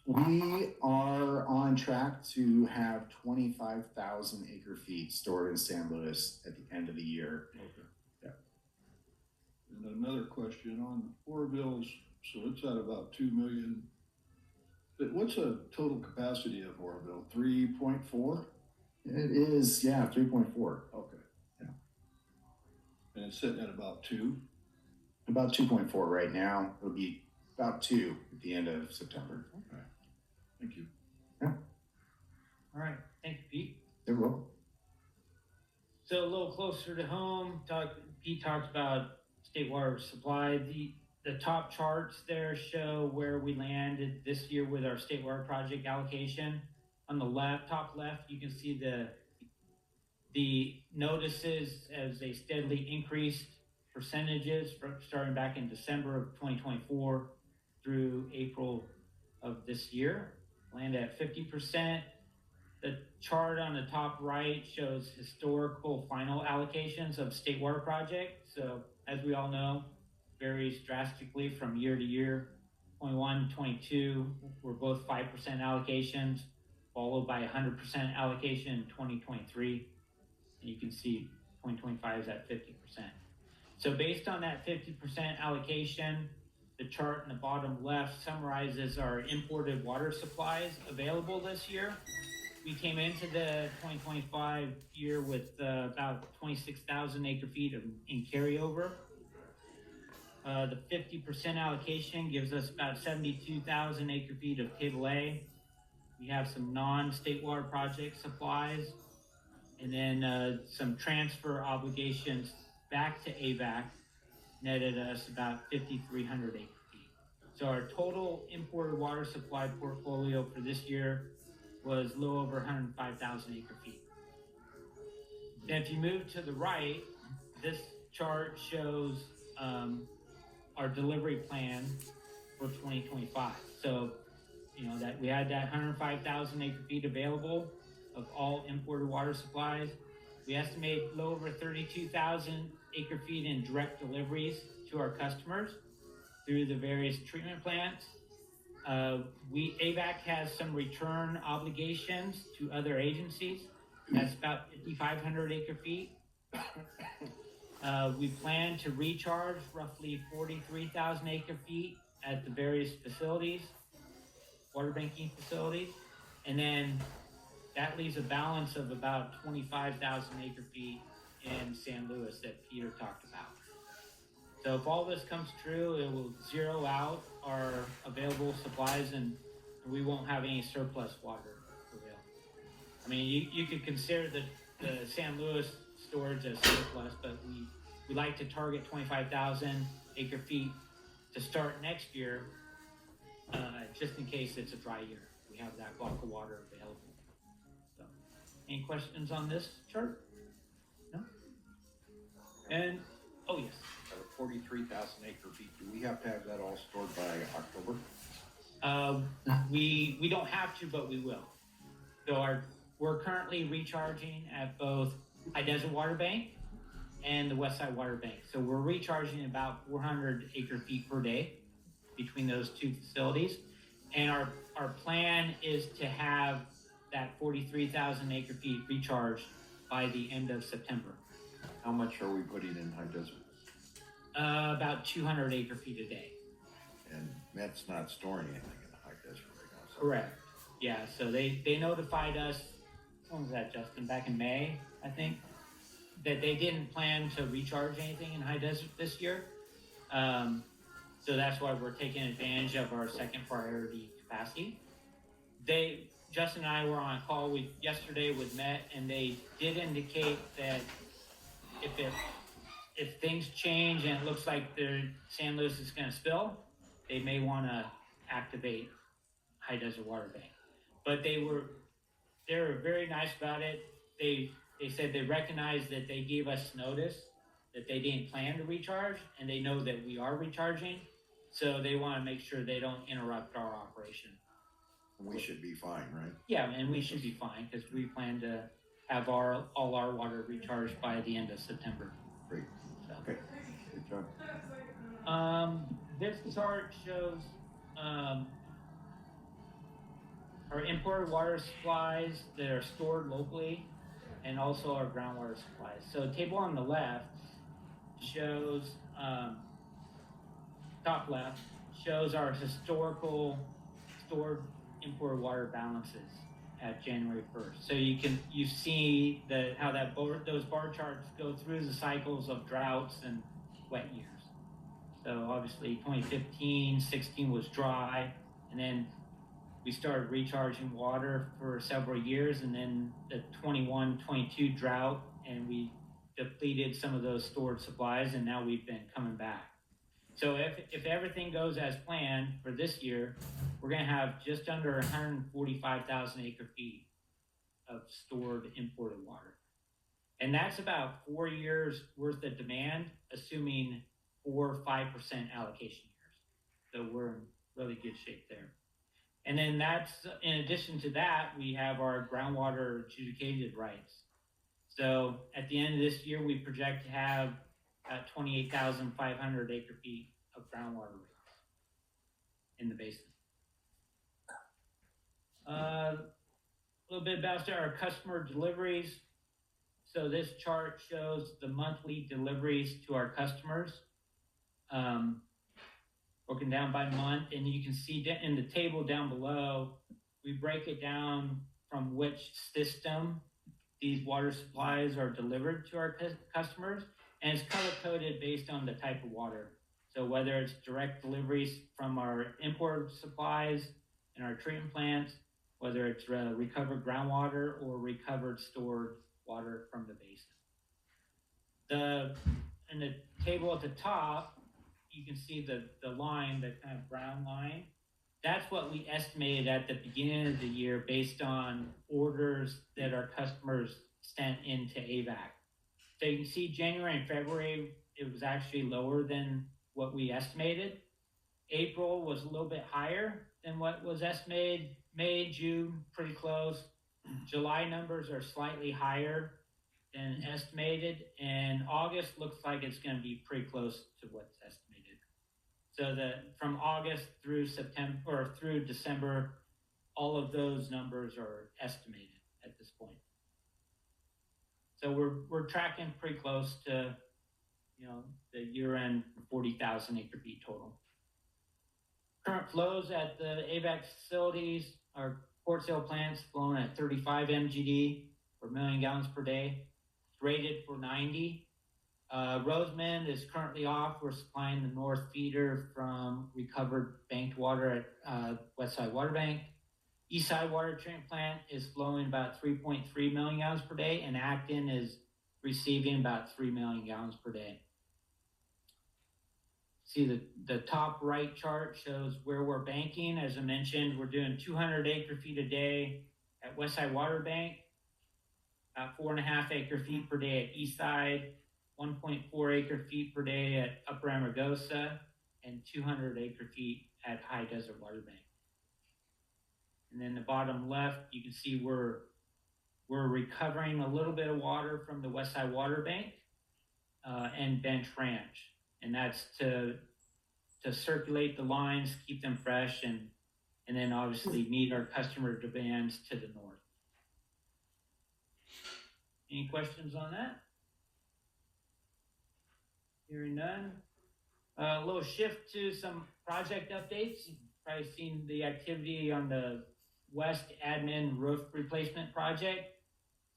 Speaker 18: We are on track to have 25,000 acre feet stored in San Luis at the end of the year.
Speaker 14: Okay.
Speaker 18: Yeah.
Speaker 14: And another question on Oroville's, so it's at about 2 million. But what's a total capacity of Oroville? 3.4?
Speaker 18: It is, yeah, 3.4.
Speaker 14: Okay.
Speaker 18: Yeah.
Speaker 14: And it's sitting at about 2?
Speaker 18: About 2.4 right now. It'll be about 2 at the end of September.
Speaker 14: Okay. Thank you.
Speaker 18: Yeah.
Speaker 11: All right, thank you, Pete.
Speaker 18: You're welcome.
Speaker 11: So a little closer to home, Pete talked about state water supply. The top charts there show where we landed this year with our state water project allocation. On the left, top left, you can see the notices as they steadily increased percentages starting back in December of 2024 through April of this year. Land at 50%. The chart on the top right shows historical final allocations of state water project. So as we all know, varies drastically from year to year. 21, 22 were both 5% allocations, followed by 100% allocation in 2023. And you can see 2025 is at 50%. So based on that 50% allocation, the chart in the bottom left summarizes our imported water supplies available this year. We came into the 2025 year with about 26,000 acre feet in carryover. The 50% allocation gives us about 72,000 acre feet of table A. We have some non-state water project supplies, and then some transfer obligations back to AVEK netted us about 5,300 acre feet. So our total imported water supply portfolio for this year was a little over 105,000 acre feet. Then if you move to the right, this chart shows our delivery plan for 2025. So, you know, that we had that 105,000 acre feet available of all imported water supplies. We estimate a little over 32,000 acre feet in direct deliveries to our customers through the various treatment plants. AVEK has some return obligations to other agencies. That's about 5,500 acre feet. We plan to recharge roughly 43,000 acre feet at the various facilities, water banking facilities. And then that leaves a balance of about 25,000 acre feet in San Luis that Peter talked about. So if all this comes true, it will zero out our available supplies and we won't have any surplus water available. I mean, you could consider the San Luis storage as surplus, but we like to target 25,000 acre feet to start next year, just in case it's a dry year. We have that block of water available. So, any questions on this chart? No? And, oh yes.
Speaker 9: 43,000 acre feet, do we have to have that all stored by October?
Speaker 11: We don't have to, but we will. So we're currently recharging at both High Desert Water Bank and the Westside Water Bank. So we're recharging about 400 acre feet per day between those two facilities. And our plan is to have that 43,000 acre feet recharged by the end of September.
Speaker 9: How much are we putting in High Desert?
Speaker 11: About 200 acre feet a day.
Speaker 9: And Met's not storing anything in the High Desert right now. So.
Speaker 11: Correct. Yeah, so they notified us, when was that, Justin? Back in May, I think, that they didn't plan to recharge anything in High Desert this year. So that's why we're taking advantage of our second priority capacity. Justin and I were on a call yesterday with Met, and they did indicate that if things change and it looks like San Luis is going to spill, they may want to activate High Desert Water Bank. But they were very nice about it. They said they recognized that they gave us notice that they didn't plan to recharge, and they know that we are recharging. So they want to make sure they don't interrupt our operation.
Speaker 9: We should be fine, right?
Speaker 11: Yeah, and we should be fine because we plan to have all our water recharged by the end of September.
Speaker 9: Great.
Speaker 11: So.
Speaker 9: Okay. Good job.
Speaker 11: This chart shows our imported water supplies that are stored locally, and also our groundwater supplies. So the table on the left shows, top left, shows our historical stored imported water balances at January 1st. So you see how those bar charts go through the cycles of droughts and wet years. So obviously 2015, 16 was dry, and then we started recharging water for several years, and then the 21, 22 drought, and we depleted some of those stored supplies, and now we've been coming back. So if everything goes as planned for this year, we're going to have just under 145,000 acre feet of stored imported water. And that's about 4 years worth of demand, assuming 4 or 5% allocation years. So we're in really good shape there. And then that's, in addition to that, we have our groundwater adjudicated rights. So at the end of this year, we project to have 28,500 acre feet of groundwater rights in the basin. A little bit about our customer deliveries. So this chart shows the monthly deliveries to our customers, broken down by month. And you can see in the table down below, we break it down from which system these water supplies are delivered to our customers. And it's color coded based on the type of water. So whether it's direct deliveries from our import supplies and our treatment plants, whether it's recovered groundwater or recovered stored water from the basin. In the table at the top, you can see the line, the kind of brown line. That's what we estimated at the beginning of the year based on orders that our customers sent into AVEK. So you can see January and February, it was actually lower than what we estimated. April was a little bit higher than what was estimated. May, June, pretty close. July numbers are slightly higher than estimated, and August looks like it's going to be pretty close to what's estimated. So that from August through September or through December, all of those numbers are estimated at this point. So we're tracking pretty close to, the year-end 40,000 acre feet total. Current flows at the AVEK facilities, our Port Sale plants flowing at 35 MGD or million gallons per day. It's rated for 90. Rosemond is currently off. We're supplying the north feeder from recovered banked water at Westside Water Bank. Eastside Water Treatment Plant is flowing about 3.3 million gallons per day, and Acton is receiving about 3 million gallons per day. See the top right chart shows where we're banking. As I mentioned, we're doing 200 acre feet a day at Westside Water Bank, about 4.5 acre feet per day at Eastside, 1.4 acre feet per day at Upper Amargosa, and 200 acre feet at High Desert Water Bank. And then the bottom left, you can see we're recovering a little bit of water from the Westside Water Bank and Bench Ranch. And that's to circulate the lines, keep them fresh, and then obviously meet our customer demands to the north. Any questions on that? Hearing none. A little shift to some project updates. You've probably seen the activity on the West Admin roof replacement project.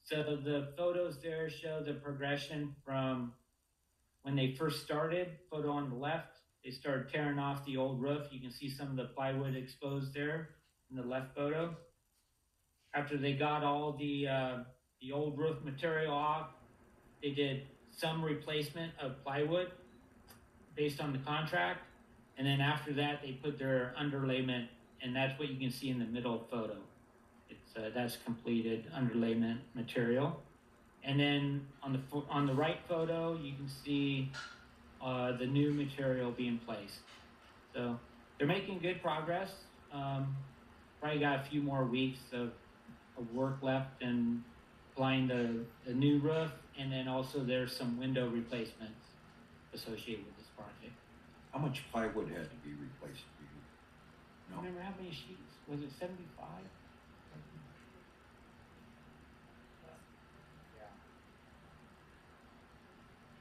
Speaker 11: So the photos there show the progression from when they first started. Photo on the left, they started tearing off the old roof. You can see some of the plywood exposed there in the left photo. After they got all the old roof material off, they did some replacement of plywood based on the contract. And then after that, they put their underlayment, and that's what you can see in the middle photo. That's completed underlayment material. And then on the right photo, you can see the new material being placed. So they're making good progress. Probably got a few more weeks of work left and applying the new roof, and then also there's some window replacements associated with this project.
Speaker 9: How much plywood had to be replaced?
Speaker 11: I remember how many sheets? Was it 75?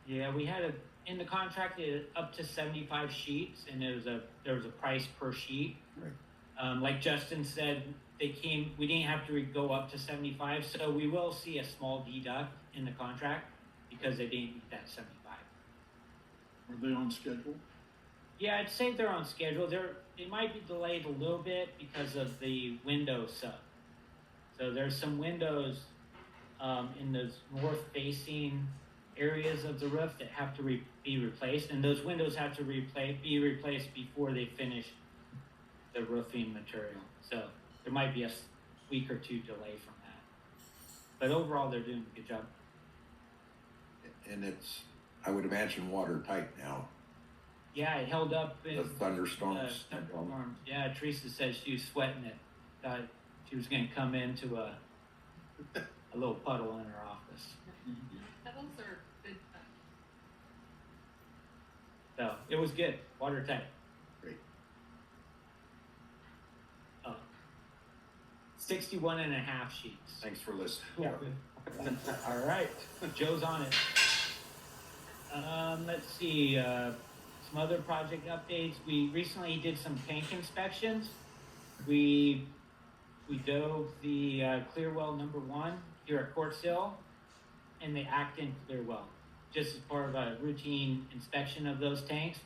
Speaker 11: Yeah, we had in the contract, up to 75 sheets, and there was a price per sheet.
Speaker 9: Right.
Speaker 11: Like Justin said, we didn't have to go up to 75, so we will see a small deduct in the contract because they didn't meet that 75.
Speaker 14: Are they on schedule?
Speaker 11: Yeah, I'd say they're on schedule. They might be delayed a little bit because of the window sub. So there's some windows in those north-facing areas of the roof that have to be replaced, and those windows have to be replaced before they finish the roofing material. So there might be a week or two delay from that. But overall, they're doing a good job.
Speaker 9: And it's, I would imagine, watertight now.
Speaker 11: Yeah, it held up in
Speaker 9: the thunderstorms.
Speaker 11: Thunderstorms. Yeah, Teresa said she was sweating it. Thought she was going to come into a little puddle in her office.
Speaker 6: Puddles are good.
Speaker 11: So it was good, watertight.
Speaker 9: Great.
Speaker 11: 61 and a half sheets.
Speaker 9: Thanks for listening.
Speaker 11: Yeah. All right, Joe's on it. Let's see, some other project updates. We recently did some tank inspections. We dove the Clearwell #1 here at Quartz Hill and the Acton Clearwell, just as part of a routine inspection of those tanks,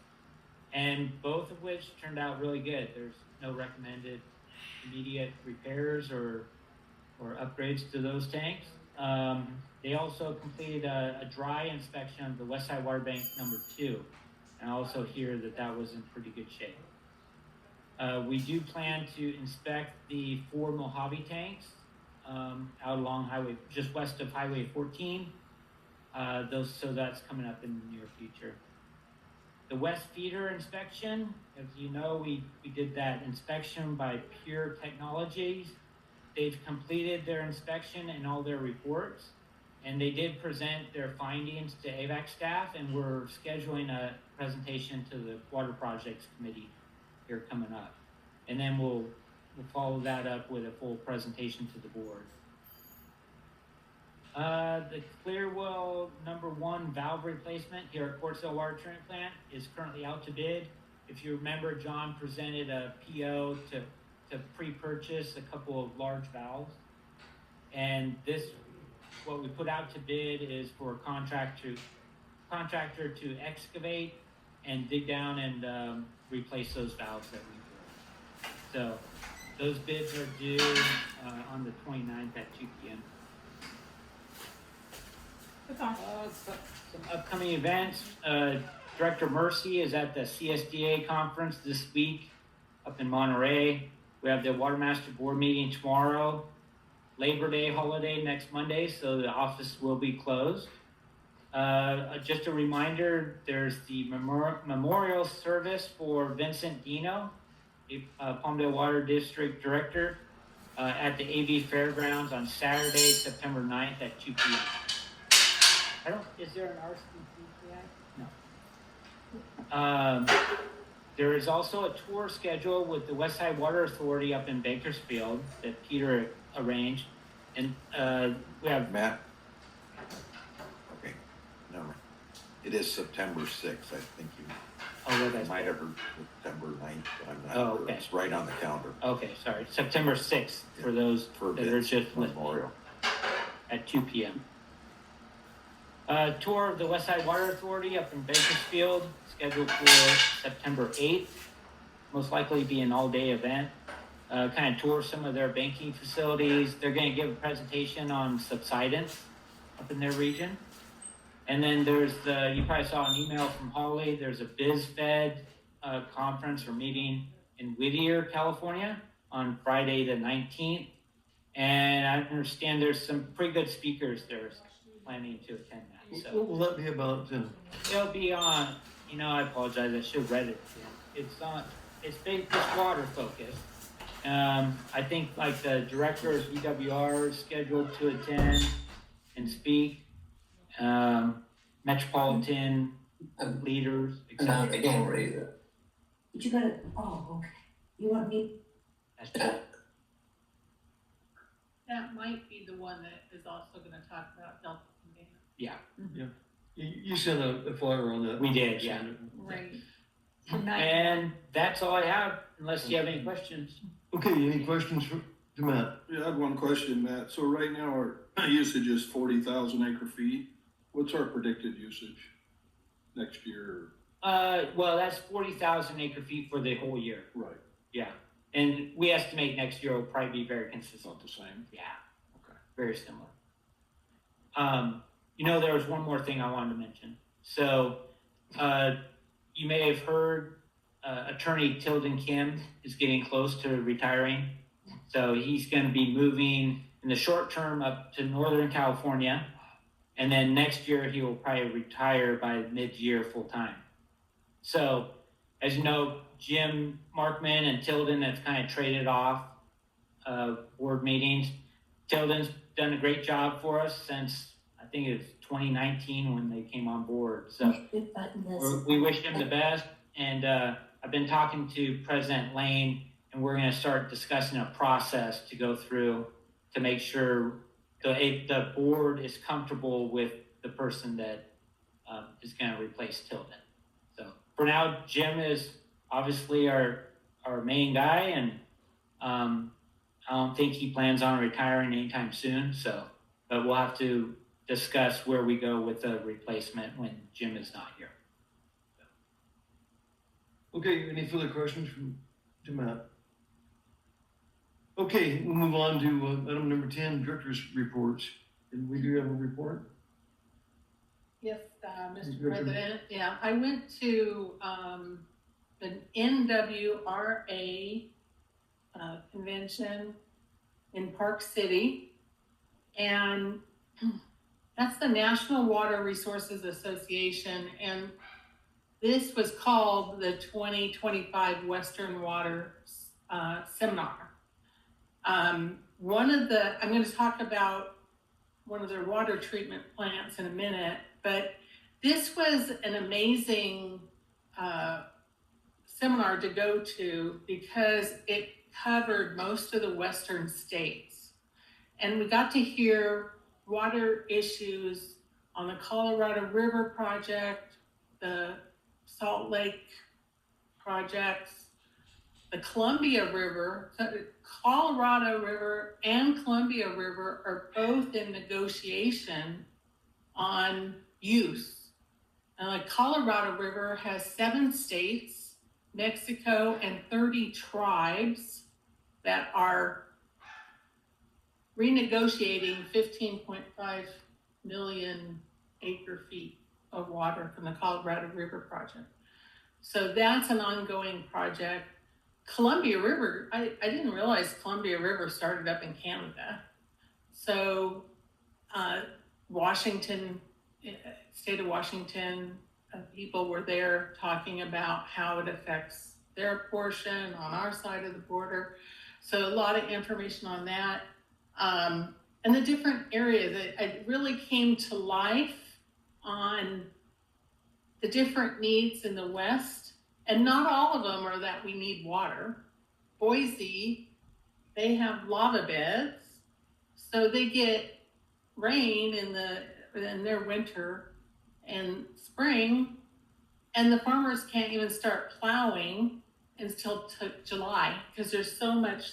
Speaker 11: and both of which turned out really good. There's no recommended immediate repairs or upgrades to those tanks. They also completed a dry inspection of the West Side Water Bank #2, and I also hear that was in pretty good shape. We do plan to inspect the 4 Mojave tanks out along highway, just west of Highway 14. So that's coming up in the near future. The West Feeder inspection, as you know, we did that inspection by Pure Technologies. They've completed their inspection and all their reports, and they did present their findings to AVEK staff, and we're scheduling a presentation to the Water Projects Committee here coming up. And then we'll follow that up with a full presentation to the board. The Clearwell #1 valve replacement here at Quartz Hill Water Treatment Plant is currently out to bid. If you remember, John presented a PO to pre-purchase a couple of large valves. And what we put out to bid is for a contractor to excavate and dig down and replace those valves that we built. So those bids are due on the 29th at 2 p.m. Some upcoming events. Director Mercy is at the CSDA conference this week up in Monterey. We have the Watermaster Board meeting tomorrow. Labor Day holiday next Monday, so the office will be closed. Just a reminder, there's the memorial service for Vincent Dino, Palmdale Water District Director, at the AV Fairgrounds on Saturday, September 9th at 2 p.m. Is there an RSVP for that? No. There is also a tour schedule with the Westside Water Authority up in Bakersfield that Peter arranged. And we have
Speaker 9: Matt. Okay, no, it is September 6th, I think you. Might have heard September 9th, but I'm not sure.
Speaker 11: Okay.
Speaker 9: It's right on the calendar.
Speaker 11: Okay, sorry, September 6th for those that are just
Speaker 9: Memorial
Speaker 11: at 2 p.m. Tour of the Westside Water Authority up in Bakersfield, scheduled for September 8th. Most likely be an all-day event. Kind of tour some of their banking facilities. They're going to give a presentation on subsidence up in their region. And then there's you probably saw an email from Holly. There's a BizFed conference or meeting in Whittier, California on Friday the 19th. And I understand there's some pretty good speakers there planning to attend that. So
Speaker 4: what will that be about, Tim?
Speaker 11: It'll be on, I apologize, I should have read it. It's water focused. I think like the director of EWR is scheduled to attend and speak. Metropolitan leaders, etc.
Speaker 5: Again, raise it.
Speaker 1: But you gotta, okay. You want me?
Speaker 6: That might be the one that is also going to talk about Delta Container.
Speaker 11: Yeah.
Speaker 4: You sent a flyer on that.
Speaker 11: We did, yeah.
Speaker 6: Right.
Speaker 11: And that's all I have, unless you have any questions.
Speaker 4: Okay, any questions to Matt?
Speaker 14: Yeah, I have one question, Matt. So right now our usage is 40,000 acre feet. What's our predicted usage next year?
Speaker 11: Well, that's 40,000 acre feet for the whole year.
Speaker 14: Right.
Speaker 11: Yeah. And we estimate next year will probably be very consistent.
Speaker 14: Not the same.
Speaker 11: Yeah.
Speaker 14: Okay.
Speaker 11: Very similar. There was one more thing I wanted to mention. So, you may have heard attorney Tilden Kim is getting close to retiring. So he's going to be moving in the short term up to Northern California. And then next year he will probably retire by mid-year full time. So, as you know, Jim Markman and Tilden have kind of traded off board meetings. Tilden's done a great job for us since I think it was 2019 when they came on board. So we wish him the best. And I've been talking to President Lane, and we're going to start discussing a process to go through to make sure the board is comfortable with the person that is going to replace Tilden. So for now, Jim is obviously our main guy, and I don't think he plans on retiring anytime soon. But we'll have to discuss where we go with the replacement when Jim is not here.
Speaker 4: Okay, any further questions to Matt? Okay, we'll move on to item number 10, director's reports. And we do have a report?
Speaker 6: Yes, Mr. President. Yeah, I went to the NWRA convention in Park City, and that's the National Water Resources Association, and this was called the 2025 Western Water Seminar. I'm going to talk about one of their water treatment plants in a minute, but this was an amazing seminar to go to because it covered most of the Western states. And we got to hear water issues on the Colorado River project, the Salt Lake projects, the Columbia River. Colorado River and Columbia River are both in negotiation on use. And the Colorado River has 7 states, Mexico, and 30 tribes that are renegotiating 15.5 million acre feet of water from the Colorado River project. So that's an ongoing project. Columbia River, I didn't realize Columbia River started up in Canada. So Washington, state of Washington, people were there talking about how it affects their portion on our side of the border. So a lot of information on that. And the different areas, it really came to life on the different needs in the West. And not all of them are that we need water. Boise, they have lava beds, so they get rain in their winter and spring, and the farmers can't even start plowing until July because there's so much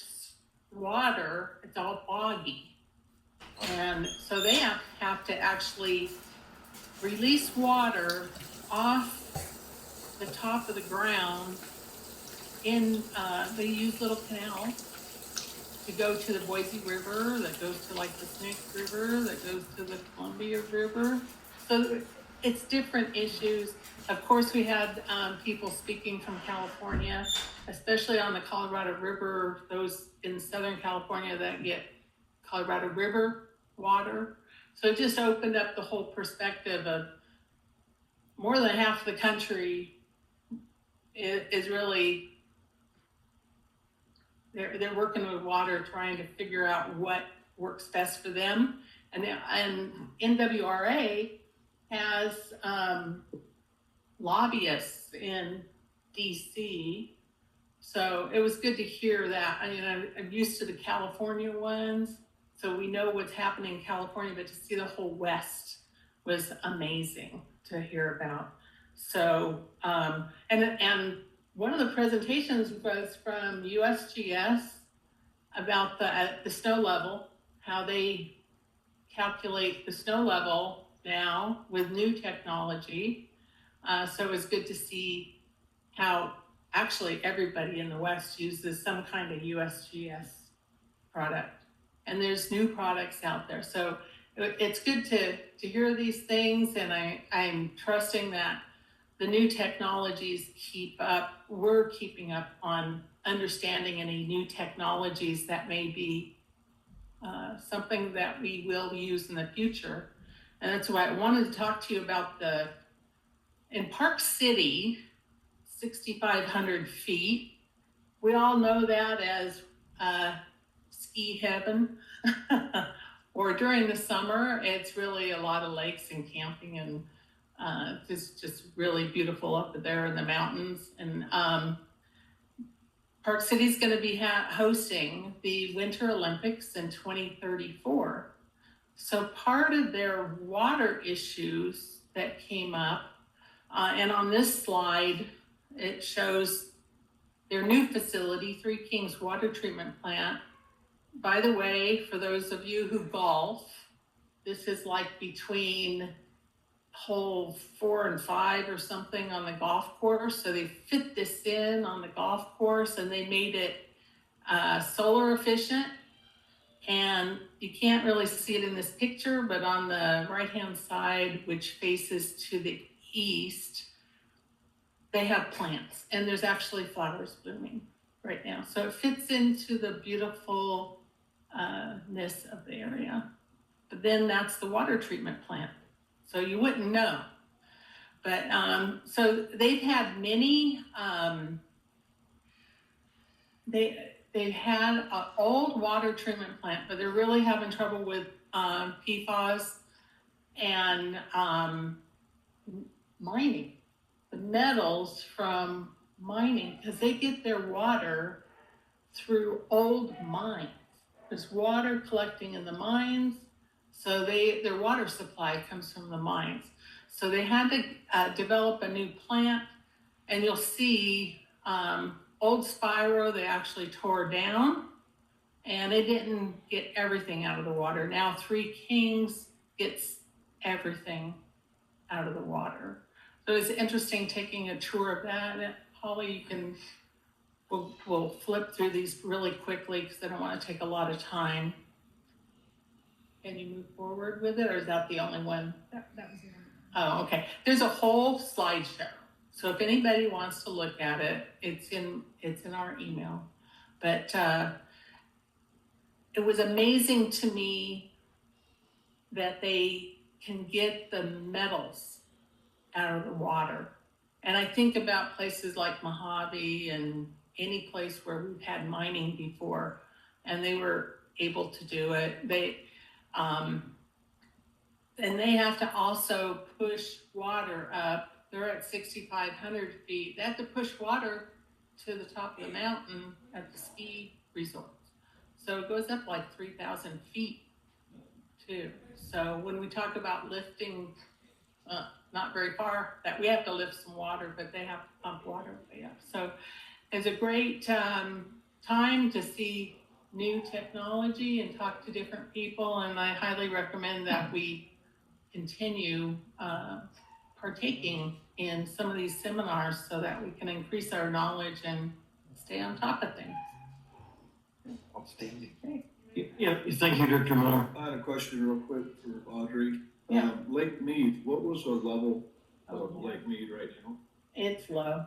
Speaker 6: water, it's all boggy. And so they have to actually release water off the top of the ground they use little canals to go to the Boise River, that goes to like the Snake River, that goes to the Columbia River. So it's different issues. Of course, we had people speaking from California, especially on the Colorado River, those in Southern California that get Colorado River water. So it just opened up the whole perspective of more than half the country is really, they're working with water, trying to figure out what works best for them. And NWRA has lobbyists in DC. So it was good to hear that. I mean, I'm used to the California ones, so we know what's happening in California, but to see the whole West was amazing. to hear about. So, and one of the presentations was from USGS about the snow level, how they calculate the snow level now with new technology. So it was good to see how actually everybody in the West uses some kind of USGS product. And there's new products out there. So it's good to hear these things, and I'm trusting that the new technologies we're keeping up on understanding any new technologies that may be something that we will use in the future. And that's why I wanted to talk to you about in Park City, 6,500 feet. We all know that as ski heaven. Or during the summer, it's really a lot of lakes and camping, and it's just really beautiful up there in the mountains. And Park City's going to be hosting the Winter Olympics in 2034. So part of their water issues that came up, and on this slide, it shows their new facility, Three Kings Water Treatment Plant. By the way, for those of you who golf, this is like between hole 4 and 5 or something on the golf course. So they fit this in on the golf course, and they made it solar efficient. And you can't really see it in this picture, but on the right-hand side, which faces to the east, they have plants, and there's actually flowers blooming right now. So it fits into the beautifulness of the area. But then that's the water treatment plant. So you wouldn't know. But so they've had many, they've had an old water treatment plant, but they're really having trouble with PFAS and mining. The metals from mining, because they get their water through old mines. There's water collecting in the mines, so their water supply comes from the mines. So they had to develop a new plant, and you'll see old Spiro they actually tore down, and they didn't get everything out of the water. Now Three Kings gets everything out of the water. So it's interesting taking a tour of that. Holly, we'll flip through these really quickly because I don't want to take a lot of time. Can you move forward with it, or is that the only one?
Speaker 2: That was the one.
Speaker 6: Oh, okay. There's a whole slideshow. So if anybody wants to look at it, it's in our email. But it was amazing to me that they can get the metals out of the water. And I think about places like Mojave and any place where we've had mining before, and they were able to do it. And they have to also push water up. They're at 6,500 feet. They have to push water to the top of the mountain at the ski resorts. So it goes up like 3,000 feet too. So when we talk about lifting, not very far, that we have to lift some water, but they have to pump water way up. So it's a great time to see new technology and talk to different people, and I highly recommend that we continue partaking in some of these seminars so that we can increase our knowledge and stay on top of things.
Speaker 9: Outstanding.
Speaker 6: Okay.
Speaker 4: Yeah, thank you, Director Miller.
Speaker 14: I had a question real quick for Audrey.
Speaker 6: Yeah.
Speaker 14: Lake Mead, what was the level of Lake Mead right now?
Speaker 6: It's low.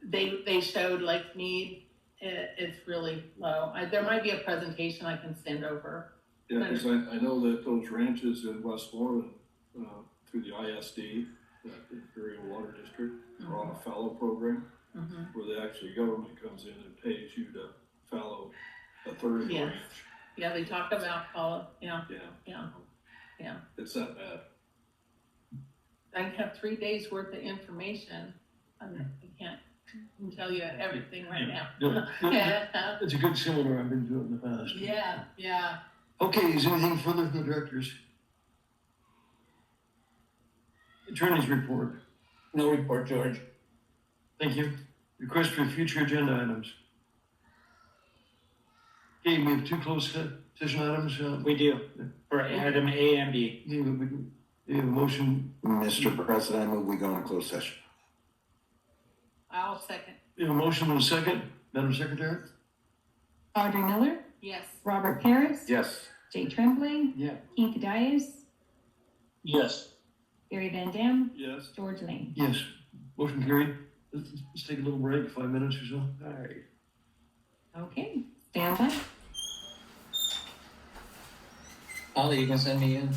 Speaker 6: They showed Lake Mead. It's really low. There might be a presentation I can send over.
Speaker 14: Yeah, because I know that those ranches in Westmoreland, through the ISD, the Imperial Water District, are on a fallow program, where the actually government comes in and pays you to fallow a third of the ranch.
Speaker 6: Yeah, they talk about fallow. Yeah.
Speaker 14: It's that bad.
Speaker 6: I have 3 days worth of information. I can't tell you everything right now.
Speaker 4: It's a good seminar. I've been to it in the past.
Speaker 6: Yeah.
Speaker 4: Okay, is there anything further from the directors? Attorney's report.
Speaker 5: No report, George.
Speaker 4: Thank you. Request for future agenda items. Okay, we have two closed session items.
Speaker 11: We do, for item A and B.
Speaker 4: We have a motion.
Speaker 9: Mr. President, I move we go into closed session.
Speaker 6: I'll second.
Speaker 4: We have a motion and a second. Madam Secretary?
Speaker 2: Audrey Miller,
Speaker 6: Yes.
Speaker 2: Robert Paris,
Speaker 9: Yes.
Speaker 2: Jay Tremblay,
Speaker 18: Yeah.
Speaker 2: Keith Dias,
Speaker 10: Yes.
Speaker 2: Barry Van Dam,
Speaker 14: Yes.
Speaker 2: George Lane.
Speaker 4: Yes. Motion carried. Let's take a little break, 5 minutes or so. All right.
Speaker 2: Okay, stand by.
Speaker 5: Ollie, you can send me in.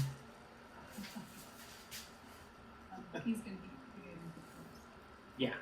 Speaker 2: He's gonna be.
Speaker 11: Yeah.